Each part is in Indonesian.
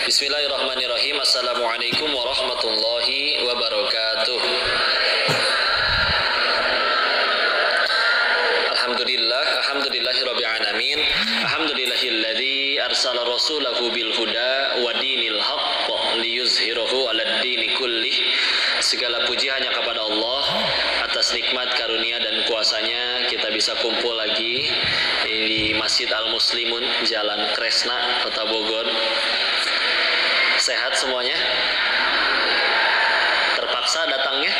Bismillahirrahmanirrahim. Assalamualaikum warahmatullahi wabarakatuh. Alhamdulillahirabbil alamin. Alhamdulillahilladzi arsala rasulahu bil huda wa dinil haqq liyuzhirahu 'alad dini kullih. Segala puji hanya kepada Allah atas nikmat karunia dan kuasanya kita bisa kumpul lagi di Masjid Al-Muslimun, Jalan Kresna, Kota Bogor. Sehat semuanya? Terpaksa datangnya?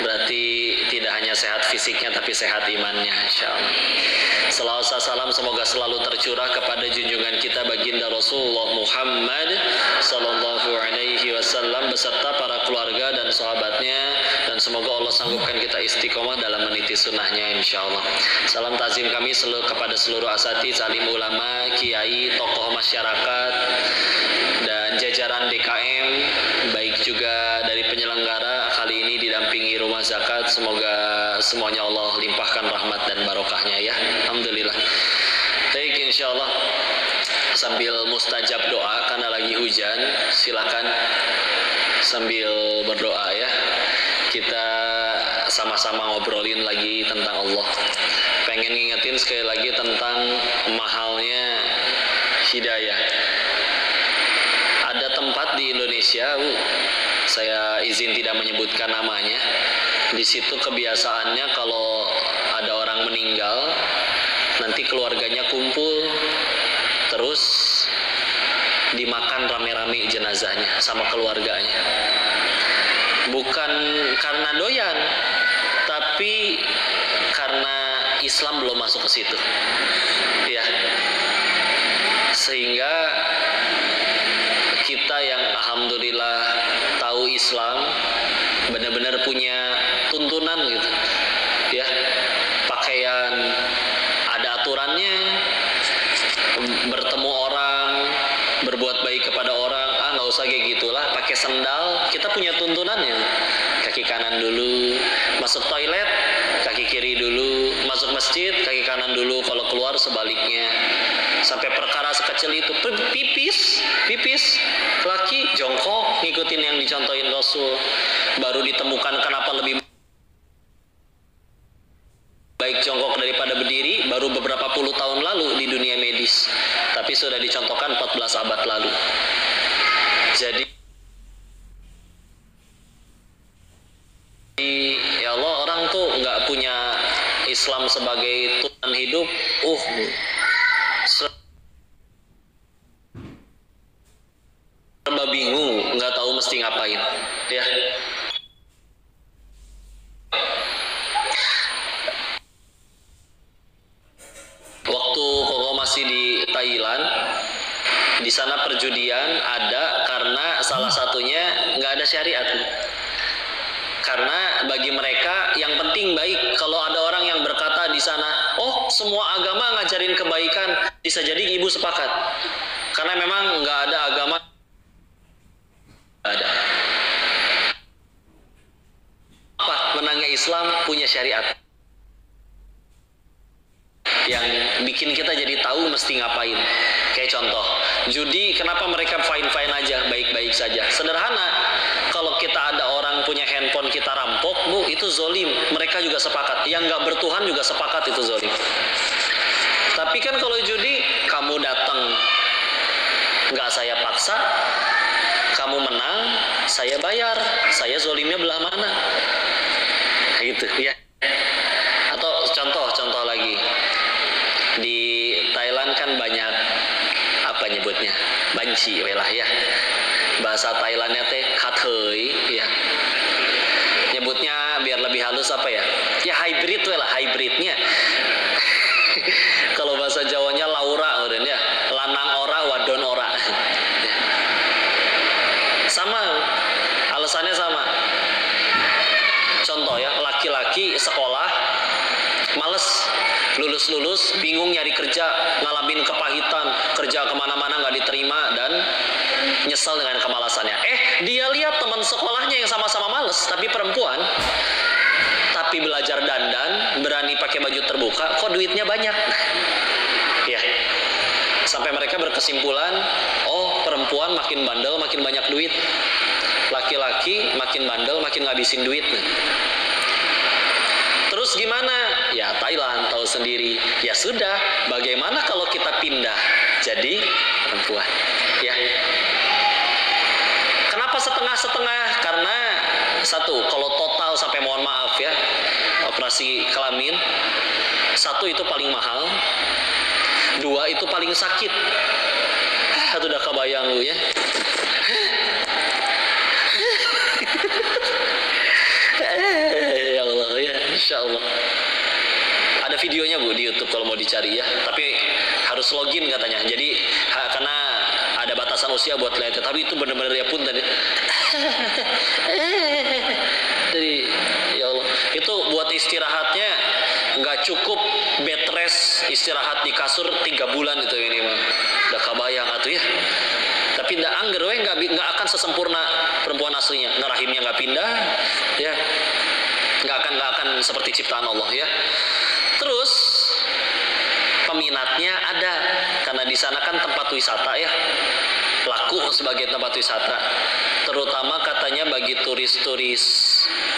Berarti tidak hanya sehat fisiknya tapi sehat imannya, insyaallah. Salawat salam semoga selalu tercurah kepada junjungan kita baginda Rasulullah Muhammad sallallahu alaihi wasallam beserta para keluarga dan sahabatnya, dan semoga Allah sanggupkan kita istiqomah dalam meniti sunnahnya, insyaallah. Salam takzim kami kepada seluruh asatidz, alim ulama, kiai, tokoh masyarakat dan jajaran DKM, baik juga dari penyelenggara kali ini didampingi Rumah Zakat. Semoga semuanya Allah limpahkan rahmat dan barokahnya ya. Alhamdulillah. Baik, insyaallah sambil mustajab doa karena lagi hujan, silakan sambil berdoa ya. Kita sama-sama ngobrolin lagi tentang Allah. Pengen ngingetin sekali lagi tentang mahalnya hidayah. Ada tempat di Indonesia, saya izin tidak menyebutkan namanya. Di situ kebiasaannya kalau ada orang meninggal, nanti keluarganya kumpul, terus dimakan rame-rame jenazahnya sama keluarganya. Bukan karena doyan, tapi karena Islam belum masuk ke situ. Ya. Sehingga kita yang alhamdulillah tahu Islam, benar-benar punya tuntunan gitu ya, pakaian ada aturannya, bertemu orang, berbuat baik kepada orang, nggak usah kayak gitulah, pakai sendal, kita punya tuntunannya. Kaki kanan dulu, masuk toilet kaki kiri dulu, masuk masjid kaki kanan dulu, kalau keluar sebaliknya. Sampai perkara sekecil itu, pipis laki jongkok, ngikutin yang dicontohin Rasul. Baru ditemukan kenapa lebih baik jongkok daripada berdiri baru beberapa puluh tahun lalu di dunia medis, tapi sudah dicontohkan 14 abad lalu. Jadi ya Allah, orang tuh nggak punya Islam sebagai tuntunan hidup, serba bingung, nggak tahu mesti ngapain ya. Waktu koko masih di Thailand, di sana perjudian ada karena salah satunya nggak ada syariat. Karena bagi mereka yang penting baik. Kalau ada orang yang berkata di sana, oh semua agama ngajarin kebaikan, bisa jadi ibu sepakat. Karena memang nggak ada agama ada. Apa menangnya Islam punya syariat yang bikin kita jadi tahu mesti ngapain. Kayak contoh, judi, kenapa mereka fine-fine aja, baik-baik saja. Sederhana, kalau kita ada orang punya handphone kita rampok, itu zolim. Mereka juga sepakat. Yang nggak bertuhan juga sepakat itu zolim. Tapi kan kalau judi, kamu datang, nggak saya paksa, kamu menang, saya bayar, saya zolimnya belah mana? Gitu ya. Atau contoh lagi, di Thailand kan banyak apa nyebutnya, banci lah ya, bahasa Thailandnya teh kathei ya, nyebutnya biar lebih halus apa ya, hybrid lah, hybridnya. Kalau bahasa Jawanya Laura udah ya, lanang ora wadon ora. Sama, alasannya sama. Contoh ya, laki-laki sekolah males, lulus bingung nyari kerja, ngalamin kepahitan, kerja kemana-mana nggak diterima dan nyesel dengan kemalasannya. Dia lihat teman sekolahnya yang sama-sama males tapi perempuan, tapi belajar dandan, berani pakai baju terbuka, kok duitnya banyak ya. Sampai mereka berkesimpulan, oh perempuan makin bandel makin banyak duit, laki-laki makin bandel makin ngabisin duit. Terus gimana? Ya Thailand tahu sendiri. Ya sudah, bagaimana kalau kita pindah jadi perempuan? Ya. Kenapa setengah-setengah? Karena satu, kalau total sampai mohon maaf ya, operasi kelamin, satu itu paling mahal, dua itu paling sakit. Satu udah kebayang lu ya. Ya Allah ya, insya Allah. Ada videonya Bu di YouTube kalau mau dicari ya. Tapi harus login katanya. Jadi karena ada batasan usia buat lihat. Tapi itu benar-benar ya pun tadi. Jadi ya Allah, itu buat istirahatnya nggak cukup bed rest, istirahat di kasur 3 bulan itu ini mah. Udah kebayang atuh ya. Tapi ndak angger we nggak akan sesempurna perempuan aslinya. Rahimnya nggak pindah ya. Nggak akan seperti ciptaan Allah ya. Terus peminatnya ada karena di sana kan tempat wisata ya, laku sebagai tempat wisata, terutama katanya bagi turis-turis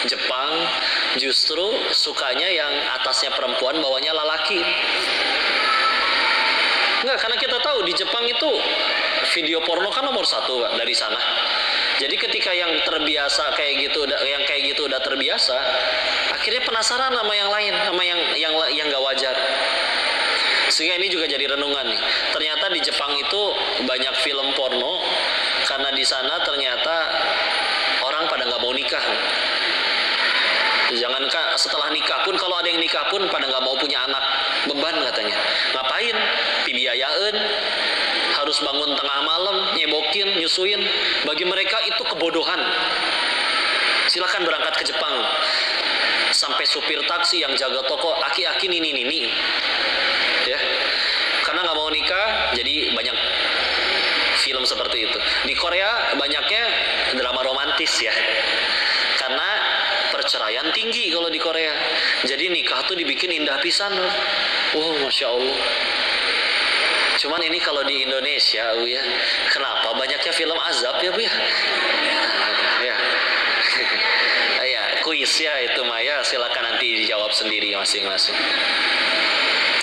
Jepang justru sukanya yang atasnya perempuan bawahnya lelaki. Enggak, karena kita tahu di Jepang itu video porno kan nomor 1 Pak, dari sana. Jadi ketika yang terbiasa kayak gitu, yang kayak gitu udah terbiasa, akhirnya penasaran sama yang lain, sama yang nggak wajar. Sehingga ini juga jadi renungan nih. Ternyata di Jepang itu banyak film porno karena di sana ternyata orang pada nggak mau nikah. Jangankan setelah nikah pun, kalau ada yang nikah pun pada nggak mau punya anak, beban katanya. Ngapain? Dibiayain, harus bangun tengah malam, nyebokin, nyusuin. Bagi mereka itu kebodohan. Silakan berangkat ke Jepang. Sampai supir taksi yang jaga toko, aki-aki nini. Ya. Karena nggak mau nikah, jadi banyak film seperti itu. Di Korea banyaknya drama romantis ya. Karena perceraian tinggi kalau di Korea. Jadi nikah tuh dibikin indah pisan. Masya Allah. Cuman ini kalau di Indonesia, Bu ya, kenapa banyaknya film azab ya, Bu ya? Ya. Ya, kuis ya itu Maya, silakan nanti dijawab sendiri masing-masing.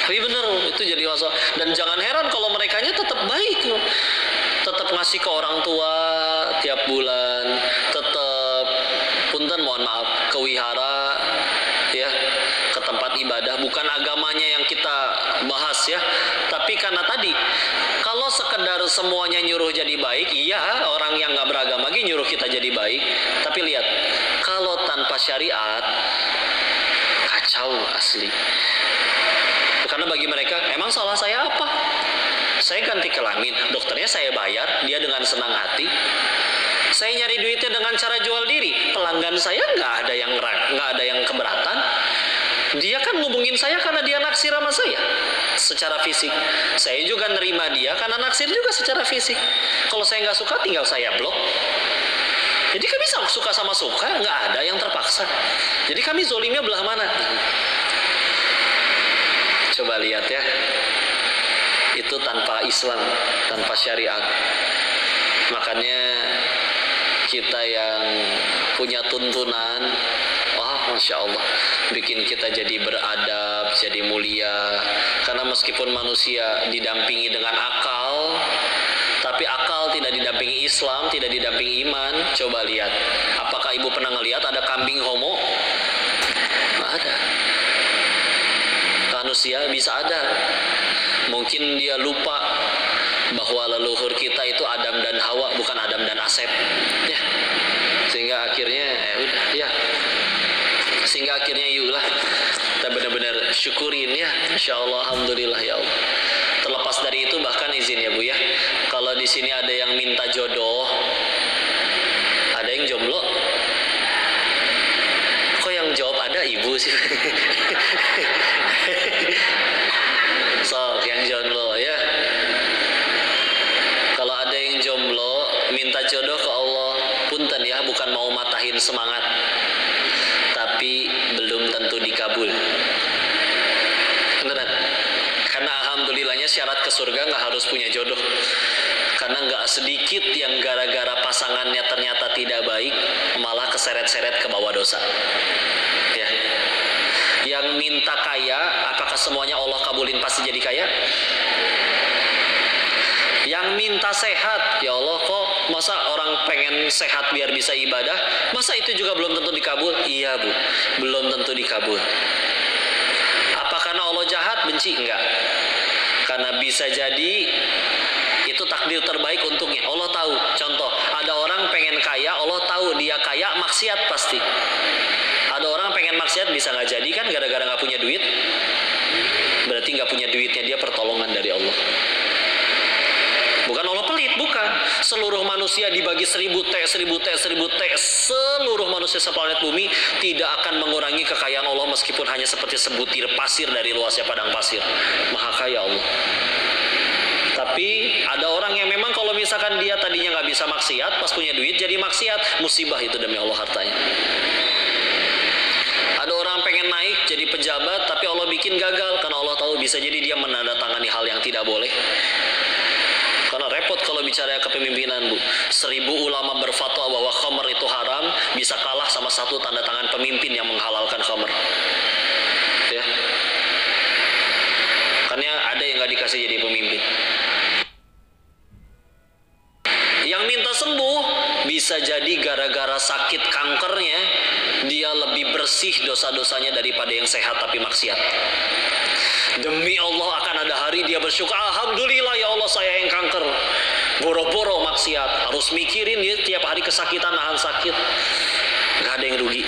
Tapi bener, itu jadi masalah. Dan jangan heran kalau merekanya tetap baik, tetap ngasih ke orang tua tiap bulan, tetap punten mohon maaf ke wihara ya, ke tempat ibadah, bukan agamanya yang kita bahas ya, tapi karena tadi kalau sekedar semuanya nyuruh jadi baik, iya orang yang nggak beragama lagi nyuruh kita jadi baik, tapi lihat kalau tanpa syariat kacau asli. Karena bagi mereka emang salah saya apa? Saya ganti kelamin, dokternya saya bayar, dia dengan senang hati. Saya nyari duitnya dengan cara jual diri, pelanggan saya nggak ada yang keberatan. Dia kan ngubungin saya karena dia naksir sama saya secara fisik. Saya juga nerima dia karena naksir juga secara fisik. Kalau saya nggak suka, tinggal saya blok. Jadi kami suka sama suka, nggak ada yang terpaksa. Jadi kami zolimnya belah mana? Coba lihat ya. Itu tanpa Islam, tanpa syariat. Makanya kita yang punya tuntunan, Masya Allah, bikin kita jadi beradab, jadi mulia. Karena meskipun manusia didampingi dengan akal, tapi akal tidak didampingi Islam, tidak didampingi iman. Coba lihat, apakah ibu pernah ngelihat ada kambing homo? Nggak ada. Manusia bisa ada. Mungkin dia lupa bahwa leluhur kita itu Adam dan Hawa, bukan Adam dan Asep. Ya. Sehingga akhirnya sehingga akhirnya yuklah kita benar-benar syukurin ya, Insya Allah, alhamdulillah ya Allah. Terlepas dari itu bahkan izin ya Bu ya, kalau di sini ada yang minta jodoh, ada yang jomblo, kok yang jawab ada ibu sih? So yang jomblo ya, kalau ada yang jomblo minta jodoh ke Allah, punten ya, bukan mau matahin semangat, tapi belum tentu dikabul. Beneran. Karena alhamdulillahnya syarat ke surga nggak harus punya jodoh. Karena nggak sedikit yang gara-gara pasangannya ternyata tidak baik, malah keseret-seret ke bawah dosa. Ya. Yang minta kaya, apakah semuanya Allah kabulin pasti jadi kaya? Yang minta sehat, ya Allah kok masa orang pengen sehat biar bisa ibadah, masa itu juga belum tentu dikabul? Iya Bu, belum tentu dikabul. Apa karena Allah jahat, benci? Enggak. Karena bisa jadi itu takdir terbaik untuknya. Allah tahu. Contoh, ada orang pengen kaya, Allah tahu dia kaya, maksiat pasti. Ada orang pengen maksiat, bisa nggak jadi kan gara-gara nggak punya duit? Berarti nggak punya duitnya dia pertolongan dari Allah. Bukan Allah pelit, bukan. Seluruh manusia dibagi 1000 T, 1000 T, 1000 T. Seluruh manusia seplanet bumi tidak akan mengurangi kekayaan Allah meskipun hanya seperti sebutir pasir dari luasnya padang pasir. Maha kaya Allah. Tapi ada orang yang memang kalau misalkan dia tadinya nggak bisa maksiat, pas punya duit jadi maksiat. Musibah itu demi Allah hartanya. Ada orang pengen naik jadi pejabat, tapi Allah bikin gagal. Karena Allah tahu bisa jadi dia menandatangani hal yang tidak boleh. Karena repot kalau bicara kepemimpinan Bu. 1000 ulama berfatwa bahwa khamr itu haram, bisa kalah sama satu tanda tangan pemimpin yang menghalalkan khamr. Ya. Karena ada yang gak dikasih jadi pemimpin. Yang minta sembuh, bisa jadi gara-gara sakit kankernya, dia lebih bersih dosa-dosanya daripada yang sehat tapi maksiat. Demi Allah akan ada hari dia bersyukur, alhamdulillah ya Allah saya yang kanker, boro-boro maksiat, harus mikirin dia tiap hari kesakitan, nahan sakit. Gak ada yang rugi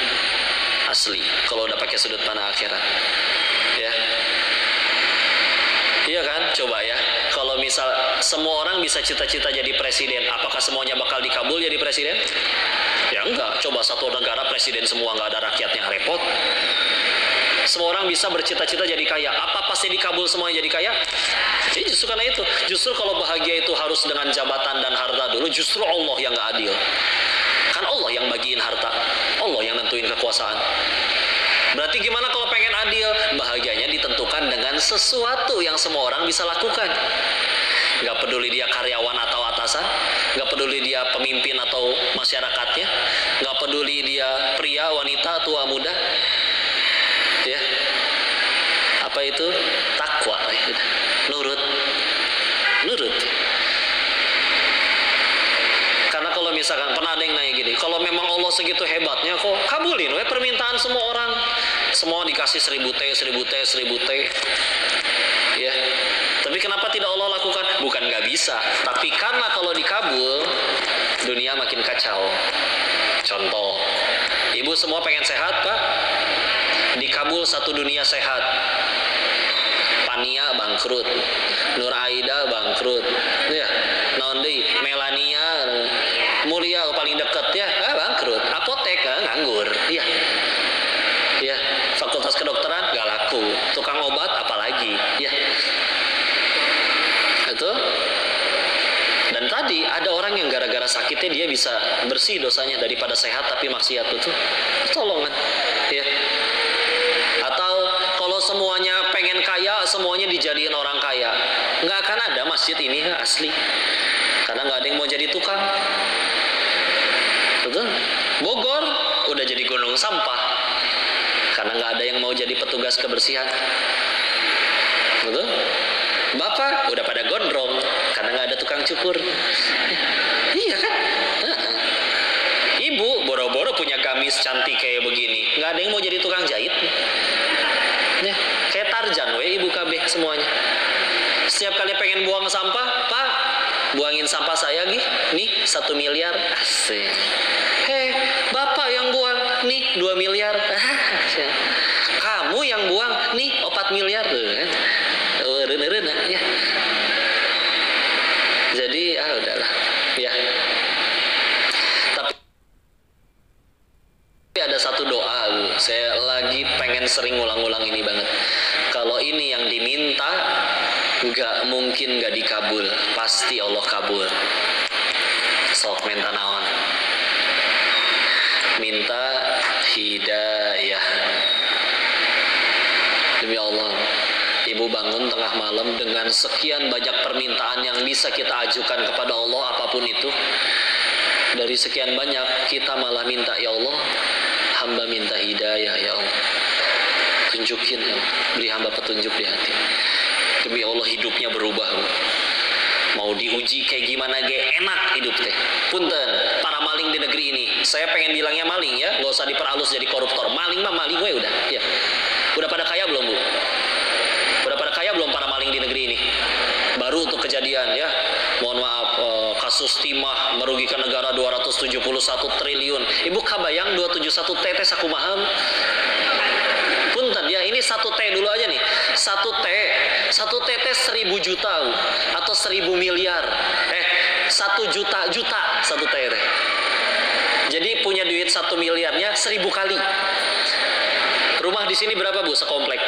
asli kalau udah pakai sudut pandang akhirat. Ya, iya kan? Coba ya, kalau misal semua orang bisa cita-cita jadi presiden, apakah semuanya bakal dikabul jadi presiden? Ya enggak. Coba satu negara presiden semua, nggak ada rakyatnya, repot. Semua orang bisa bercita-cita jadi kaya, apa pasti dikabul semuanya jadi kaya? Jadi justru karena itu, justru kalau bahagia itu harus dengan jabatan dan harta dulu, justru Allah yang gak adil. Kan Allah yang bagiin harta, Allah yang nentuin kekuasaan. Berarti gimana kalau pengen adil? Bahagianya ditentukan dengan sesuatu yang semua orang bisa lakukan. Gak peduli dia karyawan atau atasan, gak peduli dia pemimpin atau masyarakatnya, gak peduli dia pria, wanita, tua, muda. Ya, apa itu? Takwa, nurut. Karena kalau misalkan pernah ada yang nanya gini, kalau memang Allah segitu hebatnya kok kabulin we permintaan semua orang, semua dikasih 1000 T, 1000 T, 1000 T. Ya, tapi kenapa tidak Allah lakukan? Bukan nggak bisa, tapi karena kalau dikabul dunia makin kacau. Contoh, ibu semua pengen sehat Pak, dikabul satu dunia sehat, Pania bangkrut, Nur Aida bangkrut, ya, naon deui, Melania, Mulia paling deket ya, bangkrut, apotek nganggur, ya, ya, fakultas kedokteran gak laku, tukang obat apalagi, ya, itu. Dan tadi ada orang yang gara-gara sakitnya dia bisa bersih dosanya daripada sehat tapi maksiat, itu tolongan, ya. Kalau semuanya pengen kaya, semuanya dijadiin orang kaya, nggak akan ada masjid ini asli. Karena nggak ada yang mau jadi tukang. Betul? Bogor udah jadi gunung sampah karena nggak ada yang mau jadi petugas kebersihan. Betul? Bapak udah pada gondrong karena nggak ada tukang cukur. Iya kan? Ibu boro-boro punya gamis cantik kayak begini, nggak ada yang mau jadi tukang jahit. Ya, kayak Tarzan we ibu KB semuanya. Setiap kali pengen buang sampah, Pak, buangin sampah saya nih 1 miliar. Asik. Hei, Bapak yang buang nih 2 miliar. Kamu yang buang nih 4 miliar. Ya. Jadi udahlah ya. Tapi ada satu doa, saya lagi pengen sering ulang-ulang ini banget. Kalau ini yang diminta, gak mungkin gak dikabul, pasti Allah kabul. Sok minta naon? Minta hidayah. Demi Allah, ibu ibu bangun tengah malam dengan sekian banyak permintaan yang bisa kita ajukan kepada Allah, apapun itu. Dari sekian banyak kita malah minta, ya Allah, hamba minta hidayah ya Allah, tunjukin ya Allah, beri hamba petunjuk di hati. Demi Allah hidupnya berubah, Bu. Mau diuji kayak gimana ge enak hidup teh. Punten para maling di negeri ini, saya pengen bilangnya maling ya, nggak usah diperhalus jadi koruptor. Maling mah maling we udah ya. Udah pada kaya belum, Bu? Udah pada kaya belum para maling di negeri ini? Baru tuh kejadian ya, mohon maaf, kasus timah merugikan negara 271 triliun. Ibu kabayang 271 T teh sakumaha? Punten ya, ini 1 T dulu aja nih. 1 T teh 1000 juta atau 1000 miliar. 1 juta 1 T teh. Jadi punya duit 1 miliarnya 1000 kali. Rumah di sini berapa, Bu, sekomplek?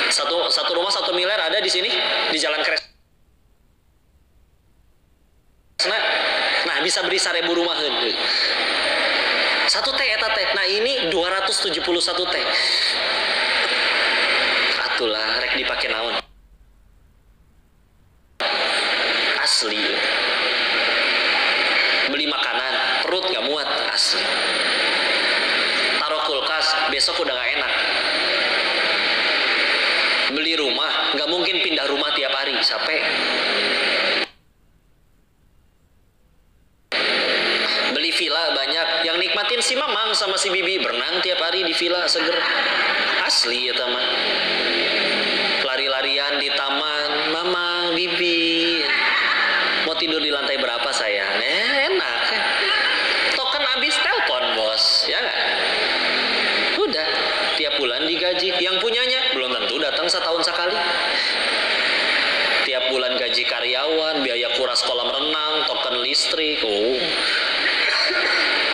Satu rumah 1 miliar ada di sini di Jalan Kresna. Nah, bisa beri 1000 rumah. 1 T eta teh. Nah, ini 271 T. Atulah rek dipake naon. Asli. Beli makanan, perut gak muat, asli. Taruh kulkas, besok udah gak enak. Beli rumah, gak mungkin pindah rumah tiap hari, capek. Beli villa banyak, yang nikmatin si mamang sama si bibi, berenang tiap hari di villa seger. Asli ya teman. Lari-larian di taman, mamang, bibi. Mau tidur di lantai berapa sayang? Enak. Token habis telepon bos, ya nggak? Udah, tiap bulan digaji. Yang punyanya belum tentu datang setahun sekali. Tiap bulan gaji karyawan, biaya kuras kolam renang, token listrik.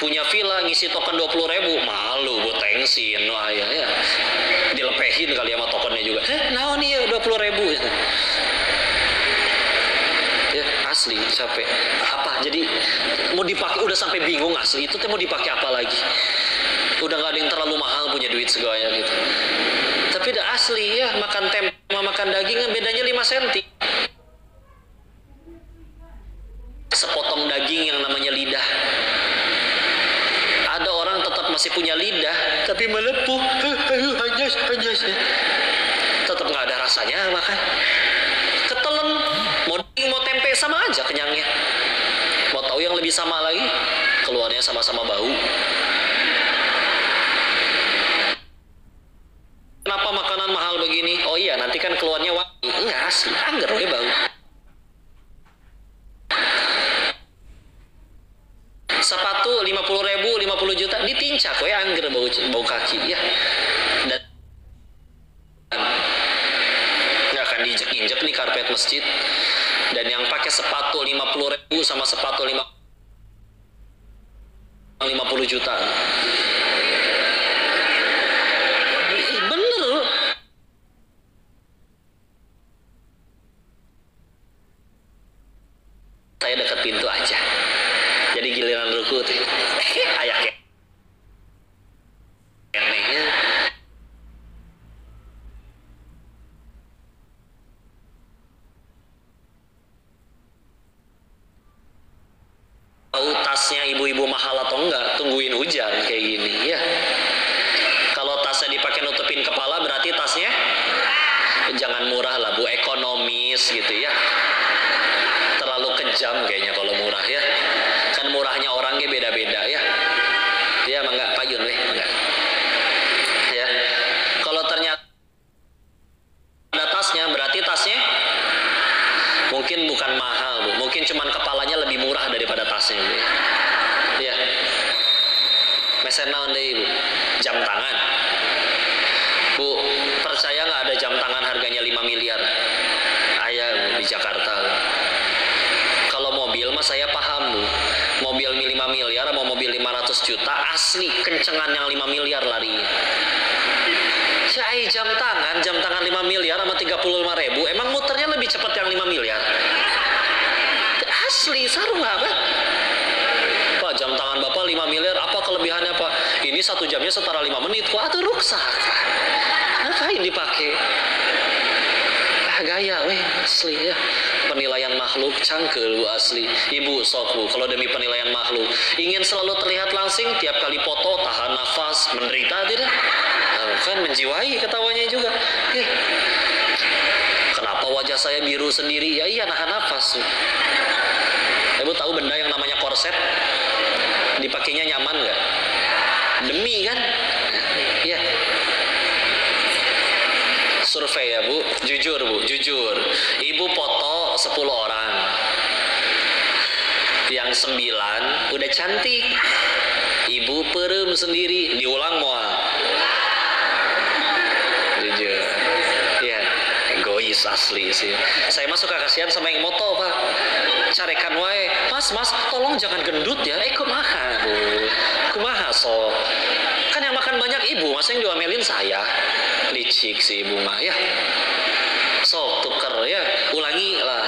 Punya villa ngisi token 20.000, malu buat tengsin. Wah ya. Dilepehin kali sama tokennya juga. Naon nih ya 20.000 gitu. Ya asli capek. Apa? Jadi mau dipakai udah sampai bingung asli. Itu teh mau dipakai apa lagi? Udah nggak ada yang terlalu mahal punya duit segalanya gitu. Tapi udah asli ya, makan tempe sama makan daging bedanya 5 cm. Sepotong daging yang namanya lidah. Ada orang tetap masih punya lidah tapi melepuh, hanyas. Tetap nggak ada rasanya, makan ketelen. Mau daging mau tempe sama aja kenyangnya. Mau tahu yang lebih sama lagi, keluarnya sama-sama bau. Kenapa makanan mahal begini? Oh iya, nanti kan keluarnya wangi. Enggak, asli angger we bau. Sepatu 50.000, 50 juta ditincak we angger bau kaki ya. Dan nggak akan diinjek-injek nih karpet masjid. Dan yang pakai sepatu 50.000 sama sepatu 50 juta. Bener. Saya dekat pintu aja. Jadi giliran ruku tuh ayak ya. Tahu tasnya ibu-ibu mahal atau enggak? Tungguin hujan kayak gini ya. Kalau tasnya dipakai nutupin kepala berarti tasnya jangan murah lah, Bu, ekonomis gitu ya. Terlalu kejam kayaknya kalau murah ya. Kan murahnya orangnya beda-beda ya. Ya enggak payun weh, enggak. Ya. Kalau ternyata ada tasnya berarti tasnya mungkin bukan mahal, Bu. Mungkin cuman kepalanya lebih murah daripada tasnya, Bu. Ya. Mesen naon deui, Bu? Jam tangan. Bu, percaya nggak ada jam tangan harganya 5 miliar? Aya, Bu, di Jakarta. Kalau mobil mah saya paham, Bu. Mobil 5 miliar mau mobil 500 juta asli kencengan yang 5 miliar lari. Saya jam tangan 5 miliar sama 35.000 emang muternya lebih cepat yang 5 miliar. Asli sarung apa? Pak, jam tangan Bapak 5 miliar apa kelebihannya, Pak? Ini 1 jamnya setara 5 menit. Wah, itu rusak. Ngapain dipakai? gaya weh asli ya. Penilaian makhluk cangkel bu asli. Ibu sok bu, kalau demi penilaian makhluk ingin selalu terlihat langsing, tiap kali foto tahan nafas, menderita tidak? Kan menjiwai ketawanya juga. Kenapa wajah saya biru sendiri? Ya iya nahan nafas. Ibu tahu benda yang namanya korset? Dipakainya nyaman nggak? Demi kan? Iya. Survei ya bu, jujur bu, jujur. Ibu foto 10 orang, yang 9 udah cantik, ibu perem sendiri, diulang moal. Jujur, ya egois asli sih. Saya mah suka kasihan sama yang moto pak. Carekan wae, mas tolong jangan gendut ya. Kumaha bu, kumaha so. Kan yang makan banyak ibu, masa yang diomelin saya. Licik si ibu mah ya. Sok tuker ya, ulangi lah.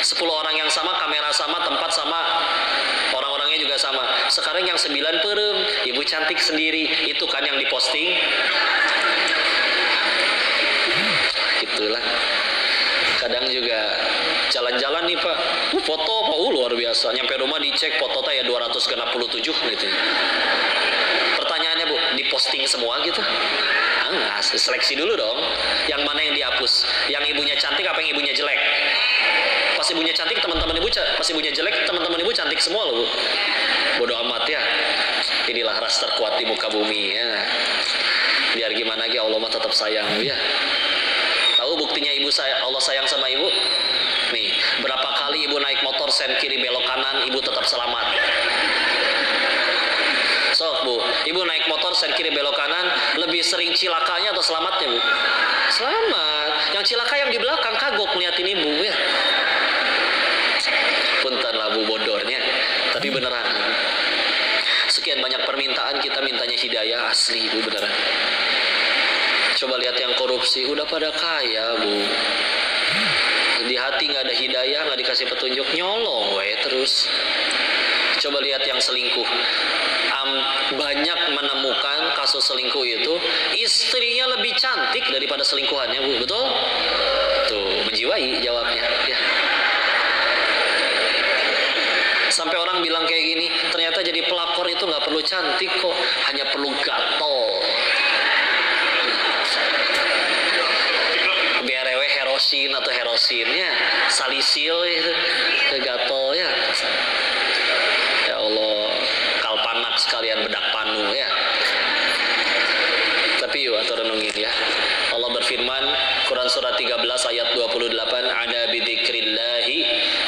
10 orang yang sama, kamera sama, tempat sama, orang-orangnya juga sama. Sekarang yang 9 perem, ibu cantik sendiri. Itu kan yang diposting. Gitulah. Kadang juga jalan-jalan nih pak, foto pak, luar biasa. Nyampe rumah dicek foto ya 267 gitu. Pertanyaannya bu, diposting semua gitu? Enggak, seleksi dulu dong. Yang mana yang dihapus? Yang ibunya cantik apa yang ibunya jelek? Pas ibunya cantik teman-teman ibu, pas ibunya jelek teman-teman ibu cantik semua loh bu. Bodoh amat ya. Inilah ras terkuat di muka bumi ya. Biar gimana lagi Allah mah tetap sayang ya. Tahu buktinya ibu saya, Allah sayang sama ibu? Nih, berapa kali ibu naik motor sen kiri belok kanan, ibu tetap selamat. Sok bu, ibu naik motor sen kiri belok kanan, lebih sering cilakanya atau selamatnya bu? Selamat. Yang cilaka yang di belakang kagok ngeliatin ibu ya. Punten lah bu bodornya, tapi beneran. Sekian banyak permintaan, kita mintanya hidayah asli bu beneran. Coba lihat yang korupsi, udah pada kaya bu. Di hati nggak ada hidayah, nggak dikasih petunjuk, nyolong we terus. Coba lihat yang selingkuh. Banyak menemukan kasus selingkuh itu istrinya lebih cantik daripada selingkuhannya bu, betul? Tuh menjiwai jawabnya ya. Sampai orang bilang kayak gini, ternyata jadi pelakor itu nggak perlu cantik kok, hanya perlu gatel. BRW herosin atau herosinnya salisil itu gatel ya. Ya Allah, kalpanak sekalian bedak panu ya. Tapi yuk atau renungin ya. Allah berfirman Quran surat 13 ayat 28, ada bidzikrillahi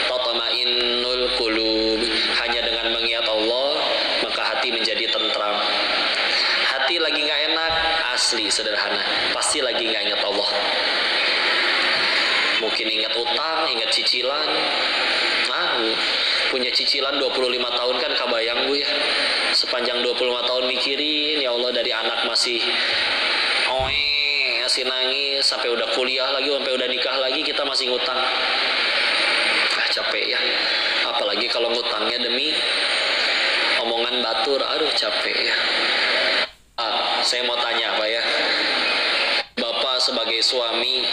tatma'innul qulub. Hanya dengan mengingat Allah maka hati menjadi tentram. Hati lagi nggak enak, asli sederhana, pasti lagi nggak ingat Allah. Mungkin ingat utang, ingat cicilan. Punya cicilan 25 tahun kan kabayang bu ya. Sepanjang 25 tahun mikirin, ya Allah dari anak masih masih nangis, sampai udah kuliah lagi, sampai udah nikah lagi, kita masih ngutang. Capek ya. Apalagi kalau ngutangnya demi omongan batur, aduh capek ya. Saya mau tanya Pak ya. Bapak sebagai suami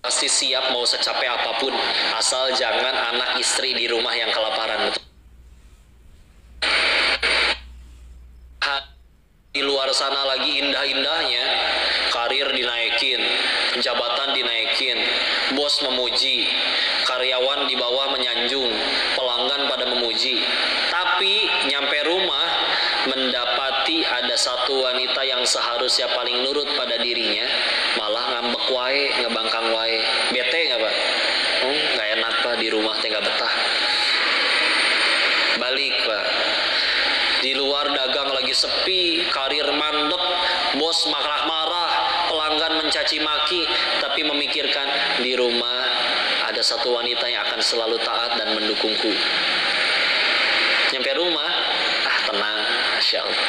pasti siap mau secapek apapun, asal jangan anak istri di rumah yang kelaparan, betul? Di luar sana lagi indah-indahnya, karir dinaikin, jabatan dinaikin, bos memuji, karyawan di bawah menyanjung, pelanggan pada memuji. Tapi nyampe rumah mendapati ada satu wanita yang seharusnya paling nurut pada dirinya, malah ngambek wae, ngebangkang wae. Bete nggak pak? Nggak enak pak, di rumah teh nggak betah. Balik pak. Di luar dagang lagi sepi, karir mandek, bos marah-marah, pelanggan mencaci maki, tapi memikirkan di rumah ada satu wanita yang akan selalu taat dan mendukungku. Nyampe rumah, tenang, Masya Allah.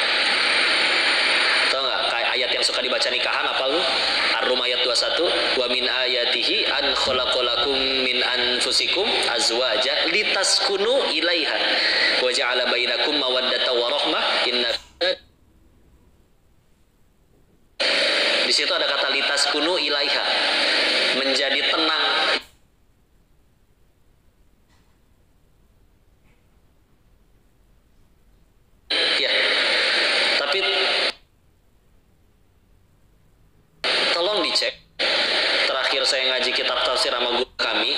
Tahu nggak kayak ayat yang suka dibaca nikahan apa lu? Ar-Rum ayat 21, wa min ayatihi an khalaqalakum min anfusikum azwaja litaskunu ilaiha wa ja'ala bainakum mawaddata wa rahmah inna. Di situ ada kata litaskunu tafsir sama guru kami,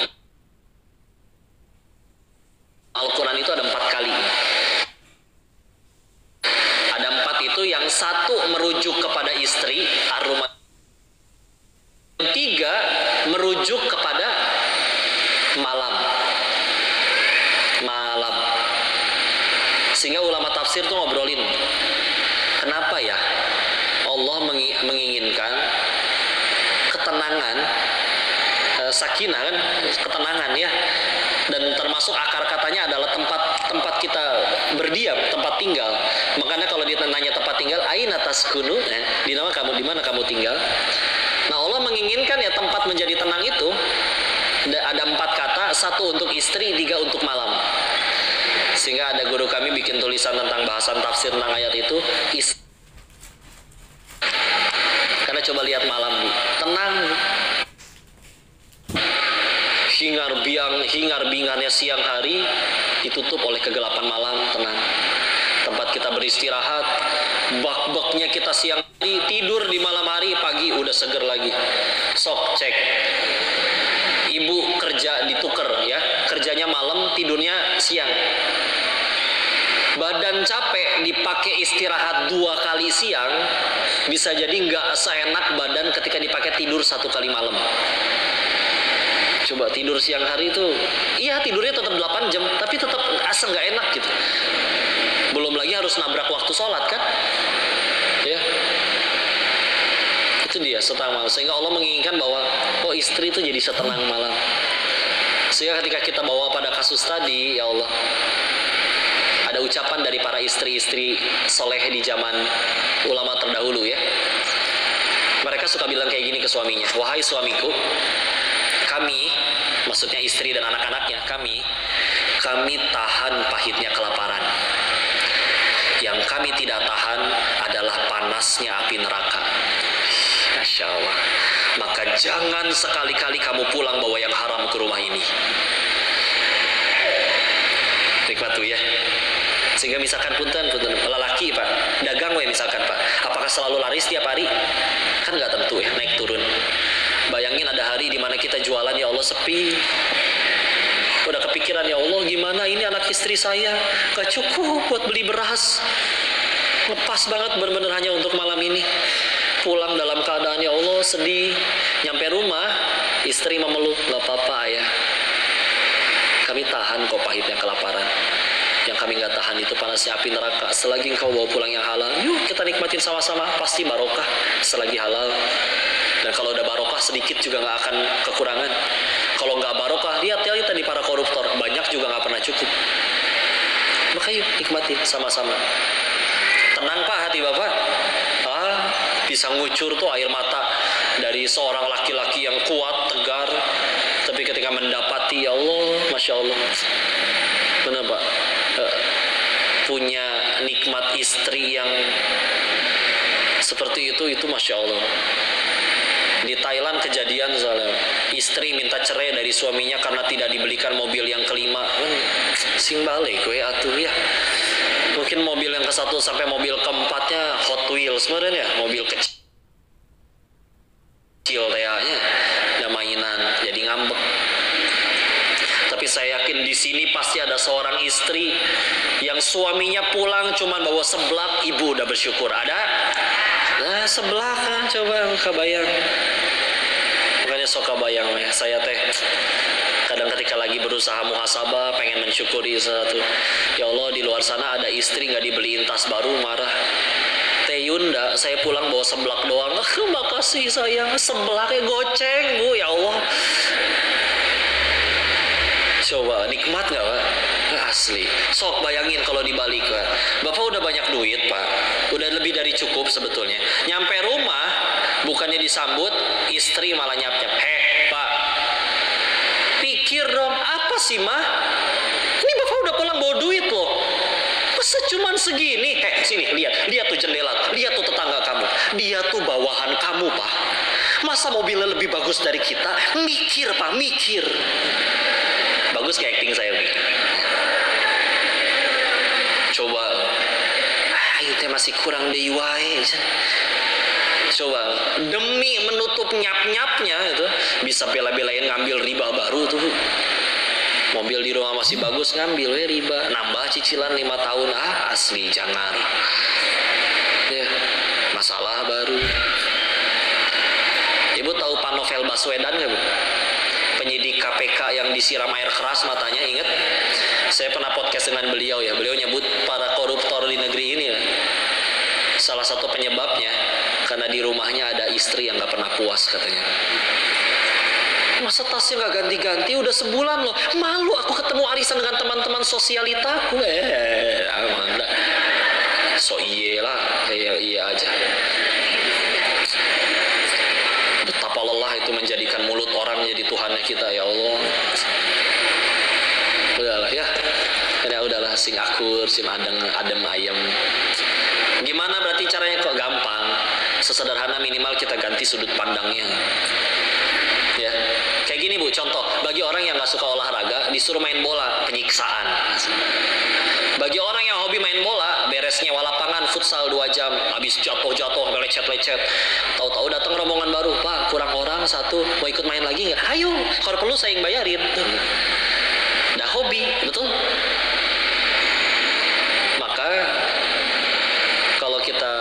Al-Quran itu ada 4 kali. Ada 4 itu, yang satu merujuk kepada istri, ar-rumah. Yang 3 merujuk kepada malam. Sehingga ulama tafsir tuh ngobrolin, kenapa ya Allah menginginkan ketenangan, sakinah kan, ketenangan ya, dan termasuk akar katanya adalah tempat kita berdiam, tempat tinggal. Makanya kalau ditanya tempat tinggal, aina taskunu, di mana kamu tinggal. Nah, Allah menginginkan ya tempat menjadi tenang itu ada 4 kata, 1 untuk istri, 3 untuk malam. Sehingga ada guru kami bikin tulisan tentang bahasan tafsir tentang ayat itu, karena coba lihat malam, Bu, tenang, hingar-bingarnya siang hari ditutup oleh kegelapan malam, tenang. Tempat kita beristirahat, bak-baknya kita siang hari, tidur di malam hari, pagi udah seger lagi. Sok cek, ibu kerja dituker ya, kerjanya malam, tidurnya siang. Badan capek dipakai istirahat 2 kali siang, bisa jadi nggak seenak badan ketika dipakai tidur 1 kali malam. Coba tidur siang hari itu, iya tidurnya tetap 8 jam, tapi tetap asa nggak enak gitu. Belum lagi harus nabrak waktu sholat kan, ya. Itu dia setenang malam. Sehingga Allah menginginkan bahwa istri itu jadi setenang malam. Sehingga ketika kita bawa pada kasus tadi, ya Allah, ada ucapan dari para istri-istri soleh di zaman ulama terdahulu ya. Mereka suka bilang kayak gini ke suaminya, wahai suamiku, kami, maksudnya istri dan anak-anaknya, kami tahan pahitnya kelaparan. Yang kami tidak tahan adalah panasnya api neraka. Masya Allah. Maka jangan sekali-kali kamu pulang bawa yang haram ke rumah ini. Nikmat tuh ya. Sehingga misalkan punten lelaki Pak, dagang we misalkan Pak, apakah selalu laris tiap hari? Kan nggak tentu ya, naik turun. Bayangin ada hari di mana kita jualan, ya Allah sepi. Udah kepikiran, ya Allah gimana ini anak istri saya gak cukup buat beli beras. Ngepas banget bener-bener hanya untuk malam ini. Pulang dalam keadaan ya Allah sedih. Nyampe rumah istri memeluk, gak apa-apa ayah, kami tahan kok pahitnya kelaparan. Yang kami gak tahan itu panasnya api neraka. Selagi engkau bawa pulang yang halal, yuk kita nikmatin sama-sama, pasti barokah selagi halal. Dan kalau udah barokah sedikit juga gak akan kekurangan. Kalau nggak barokah, lihat ya tadi para koruptor, banyak juga nggak pernah cukup. Maka yuk nikmati sama-sama. Tenang Pak hati Bapak. Bisa ngucur tuh air mata dari seorang laki-laki yang kuat, tegar. Tapi ketika mendapati, ya Allah, Masya Allah. Benar Pak? Punya nikmat istri yang seperti itu Masya Allah. Di Thailand kejadian soalnya, istri minta cerai dari suaminya karena tidak dibelikan mobil yang kelima. Sing balik gue atuh ya. Mungkin mobil yang ke-1 sampai mobil ke-4-nya Hot Wheels sebenarnya, mobil kecil kayaknya, ada mainan, jadi ngambek. Tapi saya yakin di sini pasti ada seorang istri yang suaminya pulang cuman bawa seblak, ibu udah bersyukur. Ada? Nah, sebelah kan, coba kebayang. Makanya sok kebayang ya, saya teh kadang ketika lagi berusaha muhasabah, pengen mensyukuri sesuatu. Ya Allah, di luar sana ada istri nggak dibeliin tas baru, marah. Teh Yunda, saya pulang bawa seblak doang. Makasih sayang, seblaknya goceng Bu, ya Allah. Coba nikmat nggak Pak? Asli. Sok bayangin kalau dibalik Pak. Bapak udah banyak duit Pak, udah lebih dari cukup sebetulnya. Nyampe rumah bukannya disambut, istri malah nyap-nyap. Pak, pikir dong, apa sih mah? Ini Bapak udah pulang bawa duit loh. Masa cuman segini? Sini lihat tuh jendela, lihat tuh tetangga kamu. Dia tuh bawahan kamu Pak. Masa mobilnya lebih bagus dari kita? Mikir Pak, mikir. Bagus kayak acting saya gitu. Coba ayo teh masih kurang deui wae. Coba demi menutup nyap-nyapnya itu bisa bela-belain ngambil riba baru tuh. Mobil di rumah masih bagus, ngambil riba, nambah cicilan 5 tahun. Asli jangan. Ya, masalah baru. Ibu tahu Pak Novel Baswedan nggak, Bu? Penyidik KPK yang disiram air keras matanya, ingat? Saya pernah podcast dengan beliau ya. Beliau nyebut para koruptor di negeri ini ya, salah satu penyebabnya karena di rumahnya ada istri yang nggak pernah puas katanya. Masa tasnya nggak ganti-ganti, udah sebulan loh. Malu aku ketemu arisan dengan teman-teman sosialitaku. Mana? So iya lah, iya aja. Betapa lelah itu menjadikan mulut orang jadi Tuhannya kita, ya Allah. Udahlah ya, udahlah sing akur, sing adem ayem. Gimana berarti caranya? Kok gampang? Sesederhana minimal kita ganti sudut pandangnya. Ya, kayak gini Bu, contoh, bagi orang yang nggak suka olahraga, disuruh main bola, penyiksaan. Bagi orang yang hobi main bola, beres nyewa lapangan futsal 2 jam, habis jatuh-jatuh, lecet-lecet, tahu-tahu datang rombongan baru, Pak, kurang orang 1, mau ikut main lagi nggak? Ayo, kalau perlu saya yang bayarin. Udah hobi, betul? Maka kalau kita